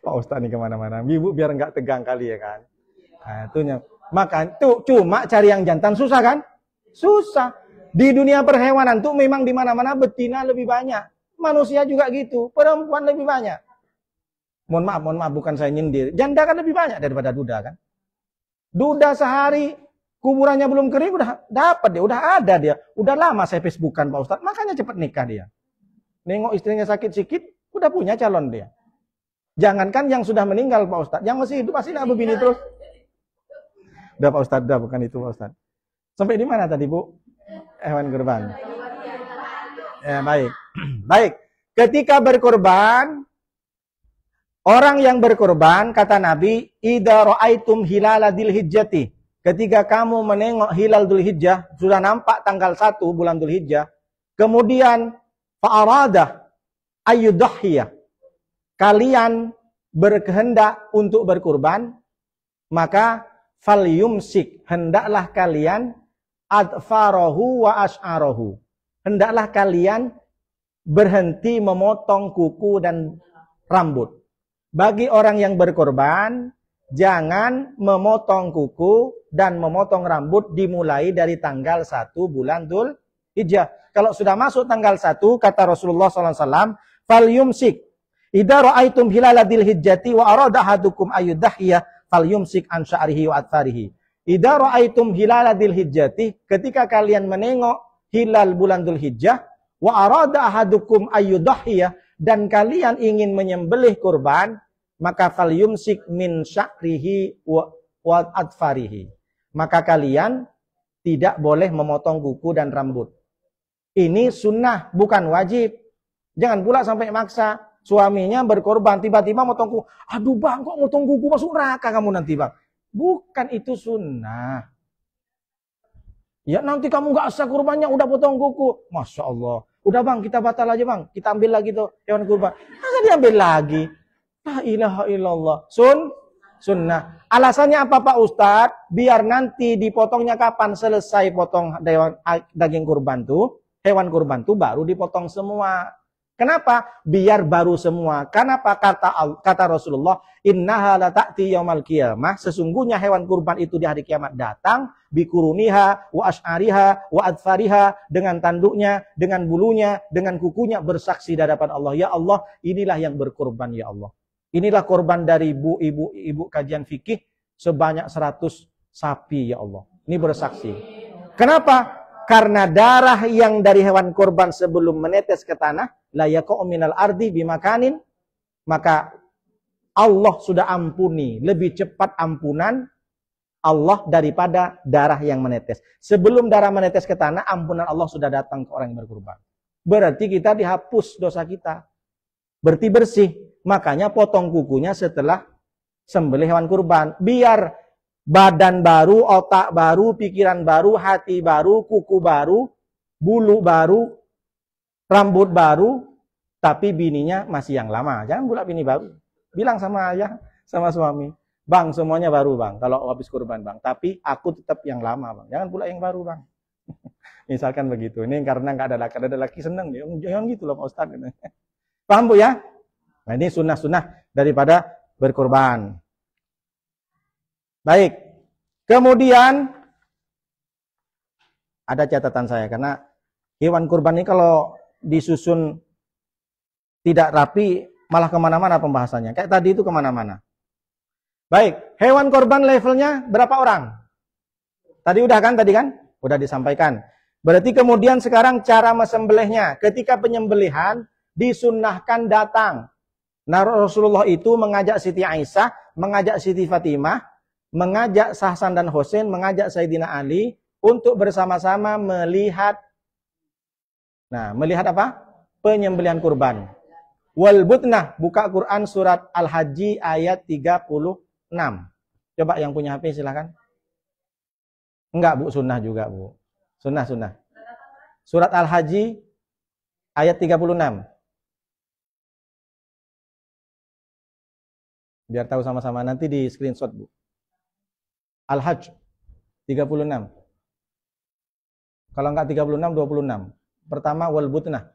Pak Ustadz nih kemana-mana. Ibu biar nggak tegang kali ya kan. Nah, itunya. Maka tuh cuma cari yang jantan susah kan? Susah. Di dunia perhewanan tuh memang di mana-mana betina lebih banyak. Manusia juga gitu. Perempuan lebih banyak. Mohon maaf bukan saya nyindir. Janda kan lebih banyak daripada duda kan. Duda sehari kuburannya belum kering, udah dapat dia, udah ada dia. Udah lama saya Facebookan Pak Ustadz, makanya cepat nikah dia. Nengok istrinya sakit sikit, udah punya calon dia. Jangankan yang sudah meninggal Pak Ustadz, yang masih hidup pasti nggak begini terus. Udah Pak Ustadz, udah bukan itu Pak Ustadz. Sampai di mana tadi Bu? Hewan kurban. Ya baik, baik. Ketika berkorban, orang yang berkorban kata Nabi, idza ra'aitum hilala dzulhijjati. Ketika kamu menengok hilal Dzulhijjah, sudah nampak tanggal 1 bulan Dzulhijjah, kemudian fa'arada ayyudhiyah. Kalian berkehendak untuk berkurban, maka falyumsik, hendaklah kalian adfarahu wa ash'arahu. Hendaklah kalian berhenti memotong kuku dan rambut. Bagi orang yang berkorban, jangan memotong kuku dan memotong rambut dimulai dari tanggal 1 bulan Dzulhijjah. Kalau sudah masuk tanggal 1, kata Rasulullah SAW, falyumsik. Idza ra'aitum hilala dzulhijjati wa arada ahadukum ayyudhiyah falyumsik an sya'rihi wa adfarihi. Idza ra'aitum hilala dzulhijjati, ketika kalian menengok hilal bulan Dzulhijjah, wa arada ahadukum ayyudhiyah, dan kalian ingin menyembelih kurban, maka falyumsik min sya'rihi wa adfarihi. Maka kalian tidak boleh memotong kuku dan rambut. Ini sunnah, bukan wajib. Jangan pula sampai maksa. Suaminya berkorban, tiba-tiba motong kuku. Aduh bang, kok motong kuku, masuk neraka kamu nanti bang. Bukan itu sunnah. Ya nanti kamu gak sah kurbannya, udah potong kuku. Masya Allah. Udah bang, kita batal aja bang. Kita ambil lagi tuh hewan kurban. Masa diambil lagi? La ilaha illallah. Sunnah. Alasannya apa Pak Ustadz? Biar nanti dipotongnya kapan? Selesai potong daging kurban tuh, hewan kurban tuh baru dipotong semua. Kenapa? Biar baru semua. Kenapa? Kata Rasulullah, innaha la ta'ti yaumal qiyamah. Sesungguhnya hewan kurban itu di hari kiamat datang, bikuruniha wa ash'ariha wa adfariha, dengan tanduknya, dengan bulunya, dengan kukunya, bersaksi di hadapan Allah. Ya Allah, inilah yang berkorban ya Allah. Inilah korban dari ibu kajian fikih sebanyak 100 sapi ya Allah. Ini bersaksi. Kenapa? Karena darah yang dari hewan korban sebelum menetes ke tanah, la yaqa'u minal ardi bimakanin, maka Allah sudah ampuni, lebih cepat ampunan Allah daripada darah yang menetes. Sebelum darah menetes ke tanah, ampunan Allah sudah datang ke orang yang berkorban. Berarti kita dihapus dosa kita. Berarti bersih. Makanya potong kukunya setelah sembelih hewan kurban. Biar badan baru, otak baru, pikiran baru, hati baru, kuku baru, bulu baru, rambut baru, tapi bininya masih yang lama. Jangan pula bini baru. Bilang sama ayah, sama suami, bang semuanya baru bang, kalau habis kurban bang. Tapi aku tetap yang lama bang. Jangan pula yang baru bang. Misalkan begitu. Ini karena nggak ada laki seneng. Jangan gitu loh Pak Ustadz. Paham Bu ya? Nah ini sunnah-sunnah daripada berkorban. Baik. Kemudian ada catatan saya karena hewan kurban ini kalau disusun tidak rapi malah kemana-mana pembahasannya. Kayak tadi itu kemana-mana. Baik. Hewan kurban levelnya berapa orang? Tadi udah kan? Udah disampaikan. Berarti kemudian sekarang cara mesembelihnya. Ketika penyembelihan disunnahkan datang. Nah Rasulullah itu mengajak Siti Aisyah, mengajak Siti Fatimah, mengajak Hasan dan Husain, mengajak Sayyidina Ali untuk bersama-sama melihat. Nah, melihat apa? Penyembelihan kurban. Wal butnah, buka Quran surat Al-Haji ayat 36. Coba yang punya HP silakan. Enggak, Bu, sunnah juga, Bu. Sunnah. Surat Al-Haji ayat 36. Biar tahu sama-sama, nanti di screenshot, Bu. Al-Hajj 36. Kalau enggak 36, 26. Pertama wal butnah.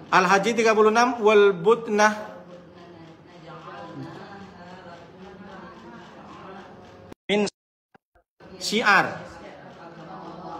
Al-Haji 36 wal butnah min syiar.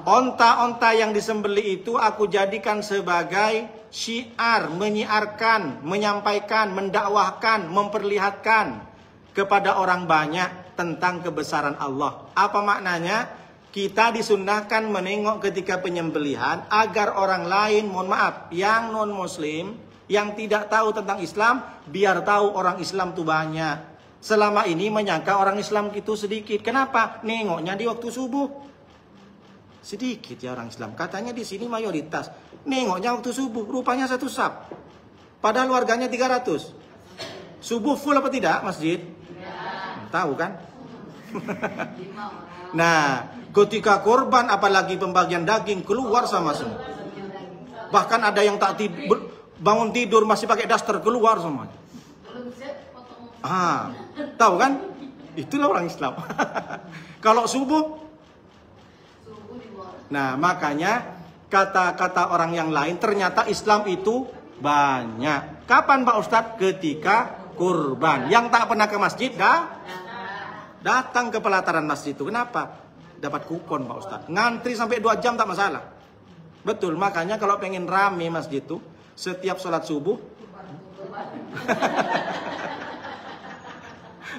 Onta-onta yang disembelih itu aku jadikan sebagai syiar, menyiarkan, menyampaikan, mendakwahkan, memperlihatkan kepada orang banyak tentang kebesaran Allah. Apa maknanya? Kita disunnahkan menengok ketika penyembelihan agar orang lain, mohon maaf, yang non-muslim, yang tidak tahu tentang Islam, biar tahu orang Islam itu banyak. Selama ini menyangka orang Islam itu sedikit. Kenapa? Nengoknya di waktu subuh. Sedikit ya orang Islam. Katanya di sini mayoritas. Nengoknya waktu subuh, rupanya satu saf. Padahal warganya 300. Subuh full apa tidak masjid? Tahu kan? Nah, ketika korban apalagi pembagian daging keluar sama semua. Bahkan ada yang tak bangun tidur masih pakai daster keluar semuanya. Tahu kan? Itulah orang Islam. Kalau subuh, nah makanya kata-kata orang yang lain ternyata Islam itu banyak. Kapan Pak Ustadz? Ketika kurban. Yang tak pernah ke masjid datang ke pelataran masjid itu. Kenapa? Dapat kupon Pak Ustadz. Ngantri sampai 2 jam tak masalah. Betul, makanya kalau pengen rame masjid itu, setiap sholat subuh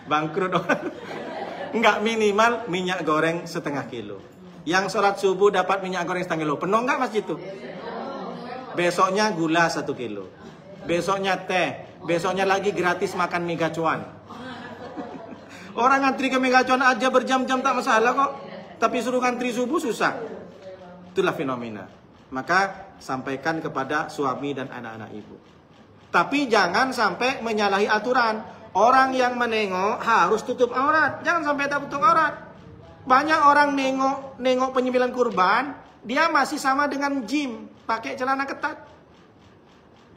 bangkrut orang. Enggak, minimal minyak goreng setengah kilo. Yang sholat subuh dapat minyak goreng setengah kilo. Penuh enggak masjid itu? Besoknya gula 1 kilo. Besoknya teh. Besoknya lagi gratis makan mie gacuan. Orang ngantri ke mie gacuan aja berjam-jam tak masalah kok. Tapi suruh ngantri subuh susah. Itulah fenomena. Maka sampaikan kepada suami dan anak-anak ibu. Tapi jangan sampai menyalahi aturan. Orang yang menengok harus tutup aurat. Jangan sampai tak tutup aurat. Banyak orang nengok penyembelihan kurban, dia masih sama dengan jim, pakai celana ketat.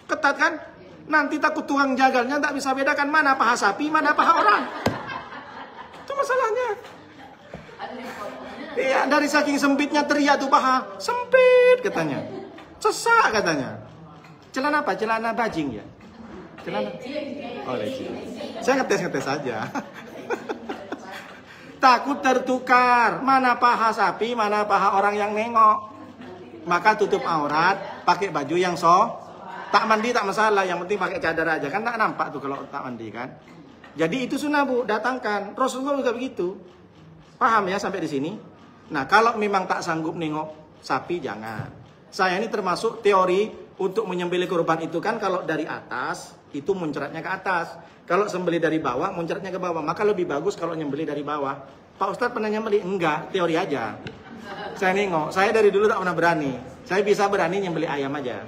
Ketat kan? Nanti takut tukang jagalnya tak bisa bedakan mana paha sapi, mana paha orang. Itu masalahnya. Iya, dari saking sempitnya teriak tuh paha. Sempit katanya. Sesak katanya. Celana apa? Celana bajing ya? Celana? Oh, leci. Saya ngetes aja. Takut tertukar. Mana paha sapi, mana paha orang yang nengok. Maka tutup aurat, pakai baju yang tak mandi tak masalah, yang penting pakai cadar aja. Kan tak nampak tuh kalau tak mandi kan. Jadi itu sunnah Bu, datangkan. Rasulullah juga begitu. Paham ya sampai di sini? Nah, kalau memang tak sanggup nengok sapi, jangan. Saya ini termasuk teori untuk menyembelih kurban itu kan kalau dari atas, itu muncratnya ke atas. Kalau sembelih dari bawah, muncratnya ke bawah. Maka lebih bagus kalau nyembelih dari bawah. Pak Ustadz pernah nyembelih? Enggak, teori aja. Saya nengok, saya dari dulu tak pernah berani. Saya bisa berani nyembelih ayam aja.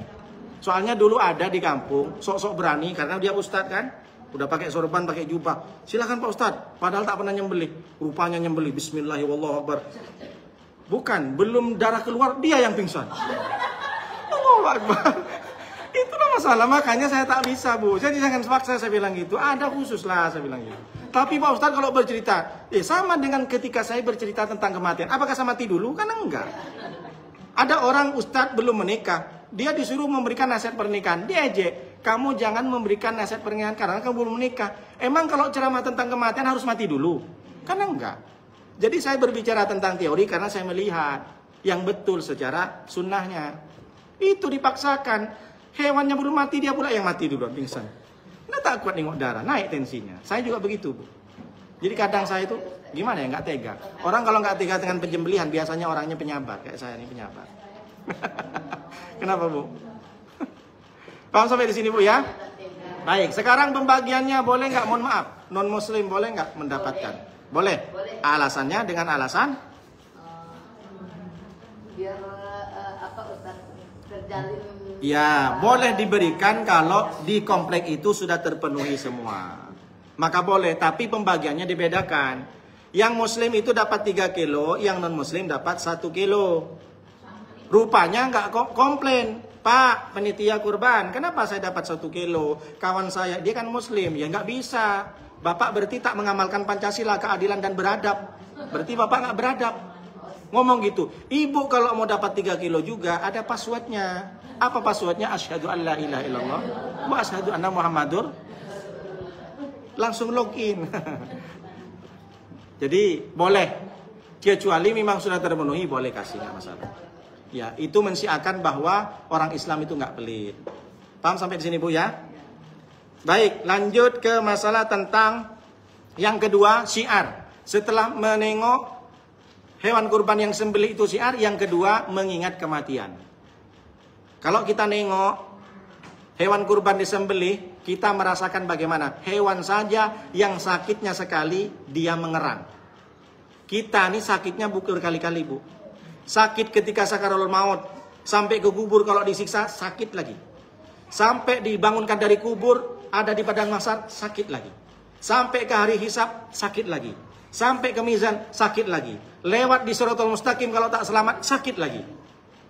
Soalnya dulu ada di kampung, sok-sok berani, karena dia Ustadz kan. Udah pakai sorban, pakai jubah. Silakan Pak Ustadz, padahal tak pernah nyembelih. Rupanya nyembelih, bismillahirrahmanirrahim. Bukan, belum darah keluar, dia yang pingsan. Allahu Akbar. Itulah masalah, makanya saya tak bisa Bu. Jadi jangan paksa saya bilang gitu. Ada khusus lah saya bilang gitu. Tapi Pak Ustadz kalau bercerita, sama dengan ketika saya bercerita tentang kematian. Apakah saya mati dulu? Kan enggak. Ada orang Ustadz belum menikah, dia disuruh memberikan nasihat pernikahan. Diejek, kamu jangan memberikan nasihat pernikahan karena kamu belum menikah. Emang kalau ceramah tentang kematian harus mati dulu? Kan enggak. Jadi saya berbicara tentang teori karena saya melihat yang betul secara sunnahnya. Itu dipaksakan. Hewannya belum mati, dia pula yang mati dulu, pingsan. Nah, tak kuat nengok darah, naik tensinya. Saya juga begitu Bu. Jadi kadang saya itu gimana ya, nggak tega. Orang kalau nggak tega dengan penyembelihan biasanya orangnya penyabar. Kayak saya ini penyabar. Kenapa Bu? Paham sampai di sini Bu ya? Baik, sekarang pembagiannya boleh nggak? Mohon maaf, non muslim boleh nggak mendapatkan? Boleh. Alasannya dengan alasan? Biar apa Ustaz terjalin. Ya, boleh diberikan kalau di komplek itu sudah terpenuhi semua. Maka boleh, tapi pembagiannya dibedakan. Yang muslim itu dapat 3 kilo, yang non muslim dapat 1 kilo. Rupanya nggak komplain. Pak, panitia kurban, kenapa saya dapat 1 kilo? Kawan saya, dia kan muslim, ya nggak bisa. Bapak berarti tak mengamalkan Pancasila, keadilan dan beradab. Berarti Bapak nggak beradab. Ngomong gitu. Ibu kalau mau dapat 3 kilo juga, ada passwordnya. Apa passwordnya? Asyhadu an la ilaha illallah wa asyhadu anna Muhammadur. Langsung login. Jadi boleh. Kecuali memang sudah terpenuhi, boleh kasih, nggak masalah. Ya, itu mensiakan bahwa orang Islam itu nggak pelit. Paham sampai di sini Bu ya? Baik, lanjut ke masalah tentang yang kedua, syiar. Setelah menengok hewan kurban yang sembelih itu syiar, yang kedua mengingat kematian. Kalau kita nengok hewan kurban disembelih, kita merasakan bagaimana hewan saja yang sakitnya sekali dia mengerang. Kita nih sakitnya berkali-kali Bu. Sakit ketika sakaratul maut, sampai ke kubur kalau disiksa sakit lagi. Sampai dibangunkan dari kubur, ada di padang mahsyar sakit lagi. Sampai ke hari hisab sakit lagi. Sampai ke mizan sakit lagi. Lewat di Shiratal Mustaqim kalau tak selamat sakit lagi.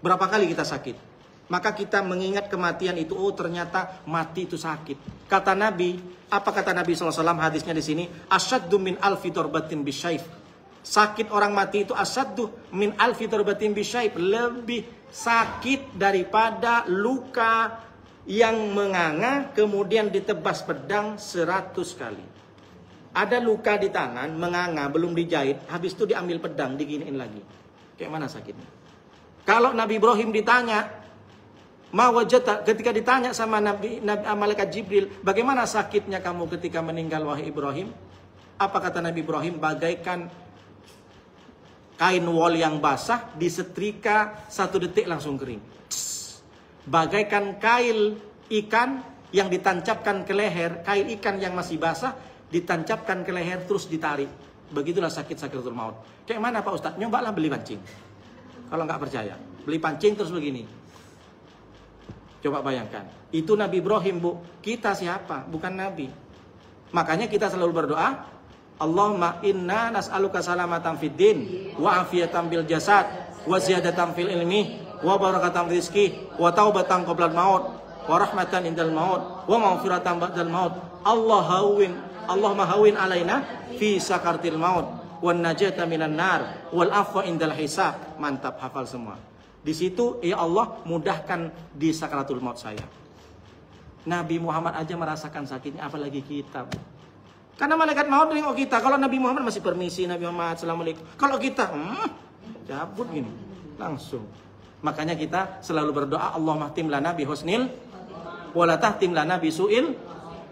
Berapa kali kita sakit? Maka kita mengingat kematian itu, oh ternyata mati itu sakit. Kata Nabi, apa kata Nabi SAW hadisnya di sini? Asyaddu min alfi darbatin bisyayf. Sakit orang mati itu asyaddu min alfi darbatin bisyayf, lebih sakit daripada luka yang menganga kemudian ditebas pedang 100 kali. Ada luka di tangan menganga belum dijahit, habis itu diambil pedang diginiin lagi. Kayak mana sakitnya? Kalau Nabi Ibrahim ditanya, ketika ditanya sama Nabi malaikat Jibril, bagaimana sakitnya kamu ketika meninggal wahai Ibrahim? Apa kata Nabi Ibrahim? Bagaikan kain wol yang basah disetrika 1 detik langsung kering. Bagaikan kail ikan yang ditancapkan ke leher, kail ikan yang masih basah ditancapkan ke leher terus ditarik. Begitulah sakit sakaratul maut. Kayak mana Pak Ustadz? Nyobalah beli pancing. Kalau nggak percaya, beli pancing terus begini. Coba bayangkan. Itu Nabi Ibrahim Bu. Kita siapa? Bukan Nabi. Makanya kita selalu berdoa, Allahumma inna nas'aluka salamatan fid din wa afiyatan bil jasad wa ziyadatan fil ilmi wa barakatan fil rizqi wa taubatan qabla maut wa rahmatan indal maut wa maghfiratan ba'dal maut. Allahumma hawin alaina fi sakartil maut wan najata minan nar wal afwa indal hisab. Mantap, hafal semua. Di situ ya Allah mudahkan di sakaratul maut saya. Nabi Muhammad aja merasakan sakitnya, apalagi kita. Karena malaikat maut nengok kita. Kalau Nabi Muhammad masih permisi, Nabi Muhammad assalamualaikum. Kalau kita cabut gini langsung. Makanya kita selalu berdoa, Allahumma tim lana bi husnil wala tahtim lana bi su'il.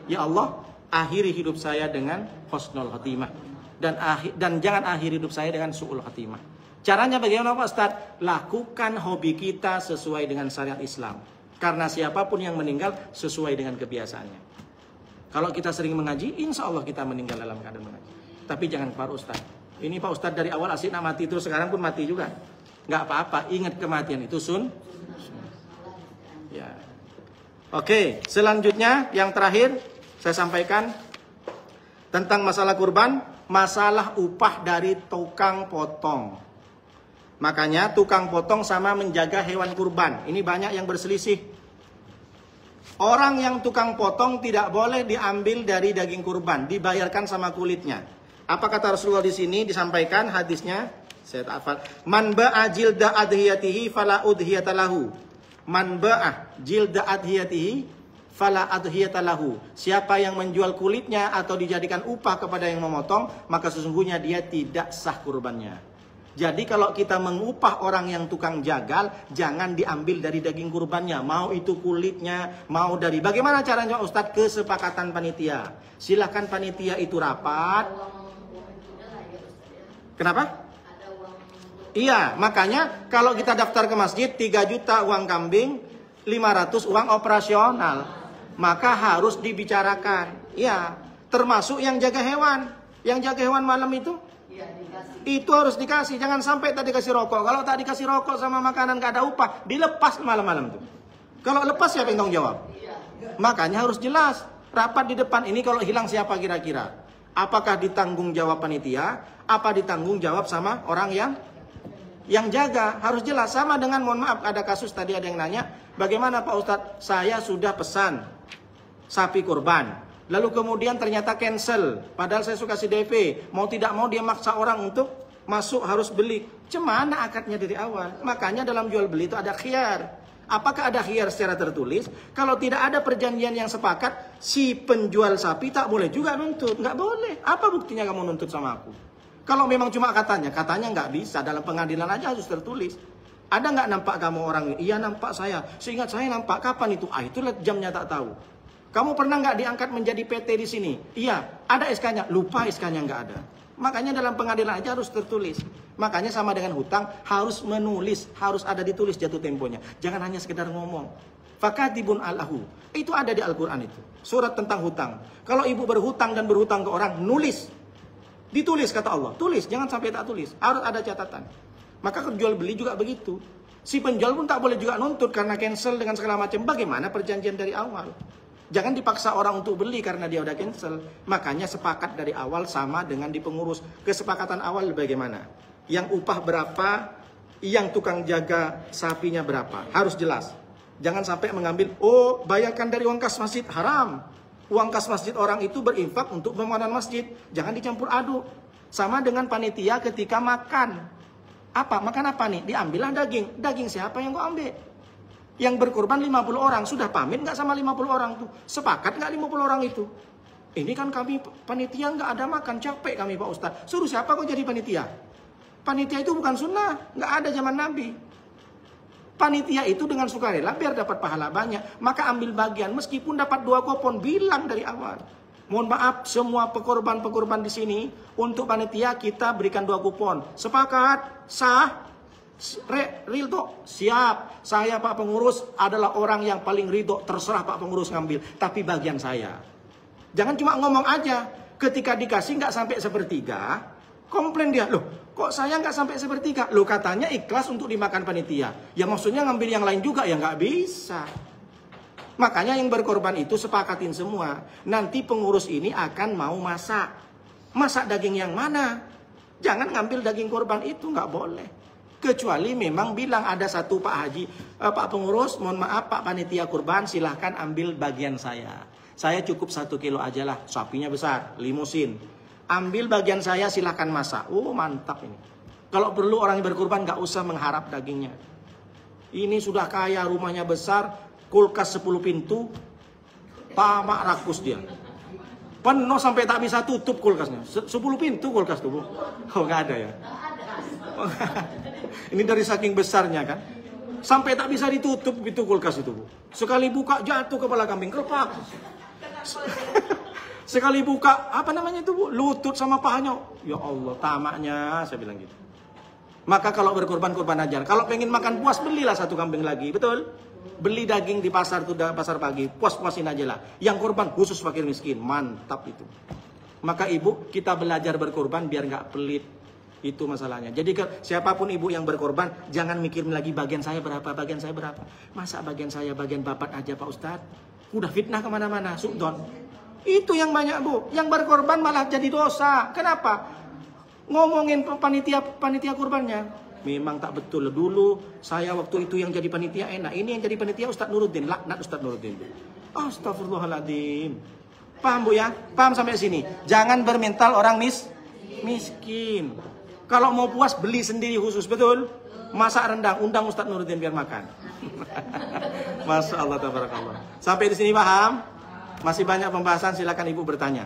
Ya Allah, akhiri hidup saya dengan husnul khatimah dan jangan akhiri hidup saya dengan su'ul khatimah. Caranya bagaimana Pak Ustaz? Lakukan hobi kita sesuai dengan syariat Islam. Karena siapapun yang meninggal sesuai dengan kebiasaannya. Kalau kita sering mengaji, insya Allah kita meninggal dalam keadaan mengaji. Tapi jangan Pak Ustaz. Ini Pak Ustaz dari awal asik nak mati terus, sekarang pun mati juga. Nggak apa-apa, ingat kematian itu ya. Oke, selanjutnya yang terakhir saya sampaikan tentang masalah kurban, masalah upah dari tukang potong. Makanya tukang potong sama menjaga hewan kurban. Ini banyak yang berselisih. Orang yang tukang potong tidak boleh diambil dari daging kurban, dibayarkan sama kulitnya. Apa kata Rasulullah di sini disampaikan hadisnya? Saya tak hafal. Man ba'a jilda adhiyatihi fala udhiyatalahu. Man ba'a jilda adhiyatihi fala adhiyatalahu. Siapa yang menjual kulitnya atau dijadikan upah kepada yang memotong, maka sesungguhnya dia tidak sah kurbannya. Jadi kalau kita mengupah orang yang tukang jagal, jangan diambil dari daging kurbannya. Mau itu kulitnya, mau dari... Bagaimana caranya Ustadz? Kesepakatan panitia. Silahkan panitia itu rapat. Kenapa? Iya, makanya kalau kita daftar ke masjid 3 juta uang kambing, 500 uang operasional. Maka harus dibicarakan. Ya, termasuk yang jaga hewan. Yang jaga hewan malam itu, itu harus dikasih. Jangan sampai tak dikasih rokok. Kalau tak dikasih rokok sama makanan gak ada upah, dilepas malam-malam tuh. Kalau lepas siapa yang tanggung jawab? Makanya harus jelas. Rapat di depan ini kalau hilang siapa kira-kira? Apakah ditanggung jawab panitia? Apa ditanggung jawab sama orang yang jaga? Harus jelas. Sama dengan, mohon maaf, ada kasus tadi ada yang nanya, bagaimana Pak Ustadz? Saya sudah pesan sapi kurban, lalu kemudian ternyata cancel. Padahal saya suka kasih DP. Mau tidak mau dia maksa orang untuk masuk harus beli. Cemana akadnya dari awal? Makanya dalam jual beli itu ada khiyar. Apakah ada khiyar secara tertulis? Kalau tidak ada perjanjian yang sepakat, si penjual sapi tak boleh juga nuntut. Nggak boleh. Apa buktinya kamu nuntut sama aku? Kalau memang cuma katanya nggak bisa. Dalam pengadilan aja harus tertulis. Ada nggak nampak kamu orang ini? Iya nampak saya. Seingat saya nampak. Kapan itu? Itu jamnya tak tahu. Kamu pernah nggak diangkat menjadi PT di sini? Iya. Ada SK-nya? Lupa SK-nya nggak ada. Makanya dalam pengadilan aja harus tertulis. Makanya sama dengan hutang, harus menulis, harus ada ditulis jatuh temponya. Jangan hanya sekedar ngomong. Fakatibun alahu. Itu ada di Al-Quran itu. Surat tentang hutang. Kalau ibu berhutang dan berhutang ke orang, nulis. Ditulis kata Allah. Tulis, jangan sampai tak tulis. Harus ada catatan. Maka jual beli juga begitu. Si penjual pun tak boleh juga nuntut karena cancel dengan segala macam. Bagaimana perjanjian dari awal? Jangan dipaksa orang untuk beli karena dia udah cancel. Makanya sepakat dari awal sama dengan di pengurus. Kesepakatan awal bagaimana? Yang upah berapa? Yang tukang jaga sapinya berapa? Harus jelas. Jangan sampai mengambil, bayarkan dari uang kas masjid. Haram. Uang kas masjid orang itu berinfak untuk pembangunan masjid. Jangan dicampur aduk. Sama dengan panitia ketika makan. Apa? Makan apa nih? Diambillah daging. Daging siapa yang kau ambil? Yang berkorban 50 orang. Sudah pamit nggak sama 50 orang tuh? Sepakat nggak 50 orang itu? Ini kan kami panitia nggak ada makan. Capek kami Pak Ustadz. Suruh siapa kok jadi panitia? Panitia itu bukan sunnah. Nggak ada zaman Nabi. Panitia itu dengan sukarela biar dapat pahala banyak. Maka ambil bagian. Meskipun dapat 2 kupon. Bilang dari awal. Mohon maaf semua pekorban-pekorban di sini. Untuk panitia kita berikan 2 kupon. Sepakat? Sah? Ridho, siap. Saya Pak Pengurus adalah orang yang paling ridho. Terserah Pak Pengurus ngambil, tapi bagian saya. Jangan cuma ngomong aja. Ketika dikasih nggak sampai sepertiga, komplain dia. Loh, kok saya nggak sampai sepertiga? Loh, katanya ikhlas untuk dimakan panitia. Ya maksudnya ngambil yang lain juga, ya nggak bisa. Makanya yang berkorban itu sepakatin semua. Nanti pengurus ini akan mau masak. Masak daging yang mana? Jangan ngambil daging korban itu, nggak boleh. Kecuali memang bilang ada satu Pak Haji, Pak Pengurus, mohon maaf Pak Panitia Kurban, silahkan ambil bagian saya. Saya cukup 1 kilo aja lah, sapinya besar, limusin. Ambil bagian saya, silahkan masak. Mantap ini. Kalau perlu orang yang berkurban nggak usah mengharap dagingnya. Ini sudah kaya, rumahnya besar, kulkas 10 pintu, tamak rakus dia. Penuh sampai tak bisa tutup kulkasnya. 10 pintu kulkas tuh, Bu. Nggak ada ya? Ini dari saking besarnya kan. Sampai tak bisa ditutup gitu kulkas itu, Bu. Sekali buka jatuh kepala kambing, kerepak. Sekali buka, apa namanya itu, Bu? Lutut sama pahanya. Ya Allah, tamaknya, saya bilang gitu. Maka kalau berkorban aja. Kalau pengen makan puas, belilah 1 kambing lagi, betul? Beli daging di pasar tuh, pasar pagi, puas-puasin aja lah. Yang korban khusus fakir miskin, mantap itu. Maka ibu, kita belajar berkorban biar nggak pelit. Itu masalahnya. Jadi siapapun ibu yang berkorban, jangan mikir lagi bagian saya berapa, bagian saya berapa. Masa bagian saya, bagian bapak aja Pak Ustadz? Udah fitnah kemana-mana, sudon. Itu yang banyak, Bu. Yang berkorban malah jadi dosa. Kenapa? Ngomongin panitia kurbannya. Memang tak betul. Dulu saya waktu itu yang jadi panitia enak. Ini yang jadi panitia Ustadz Nuruddin. Laknat Ustadz Nuruddin. Astagfirullahaladzim. Paham, Bu ya? Paham sampai sini? Jangan bermental orang miskin. Kalau mau puas, beli sendiri khusus, betul? Masak rendang, undang Ustadz Nuruddin biar makan. Masya Allah, tabarakallah. Sampai di sini paham? Masih banyak pembahasan, silakan ibu bertanya.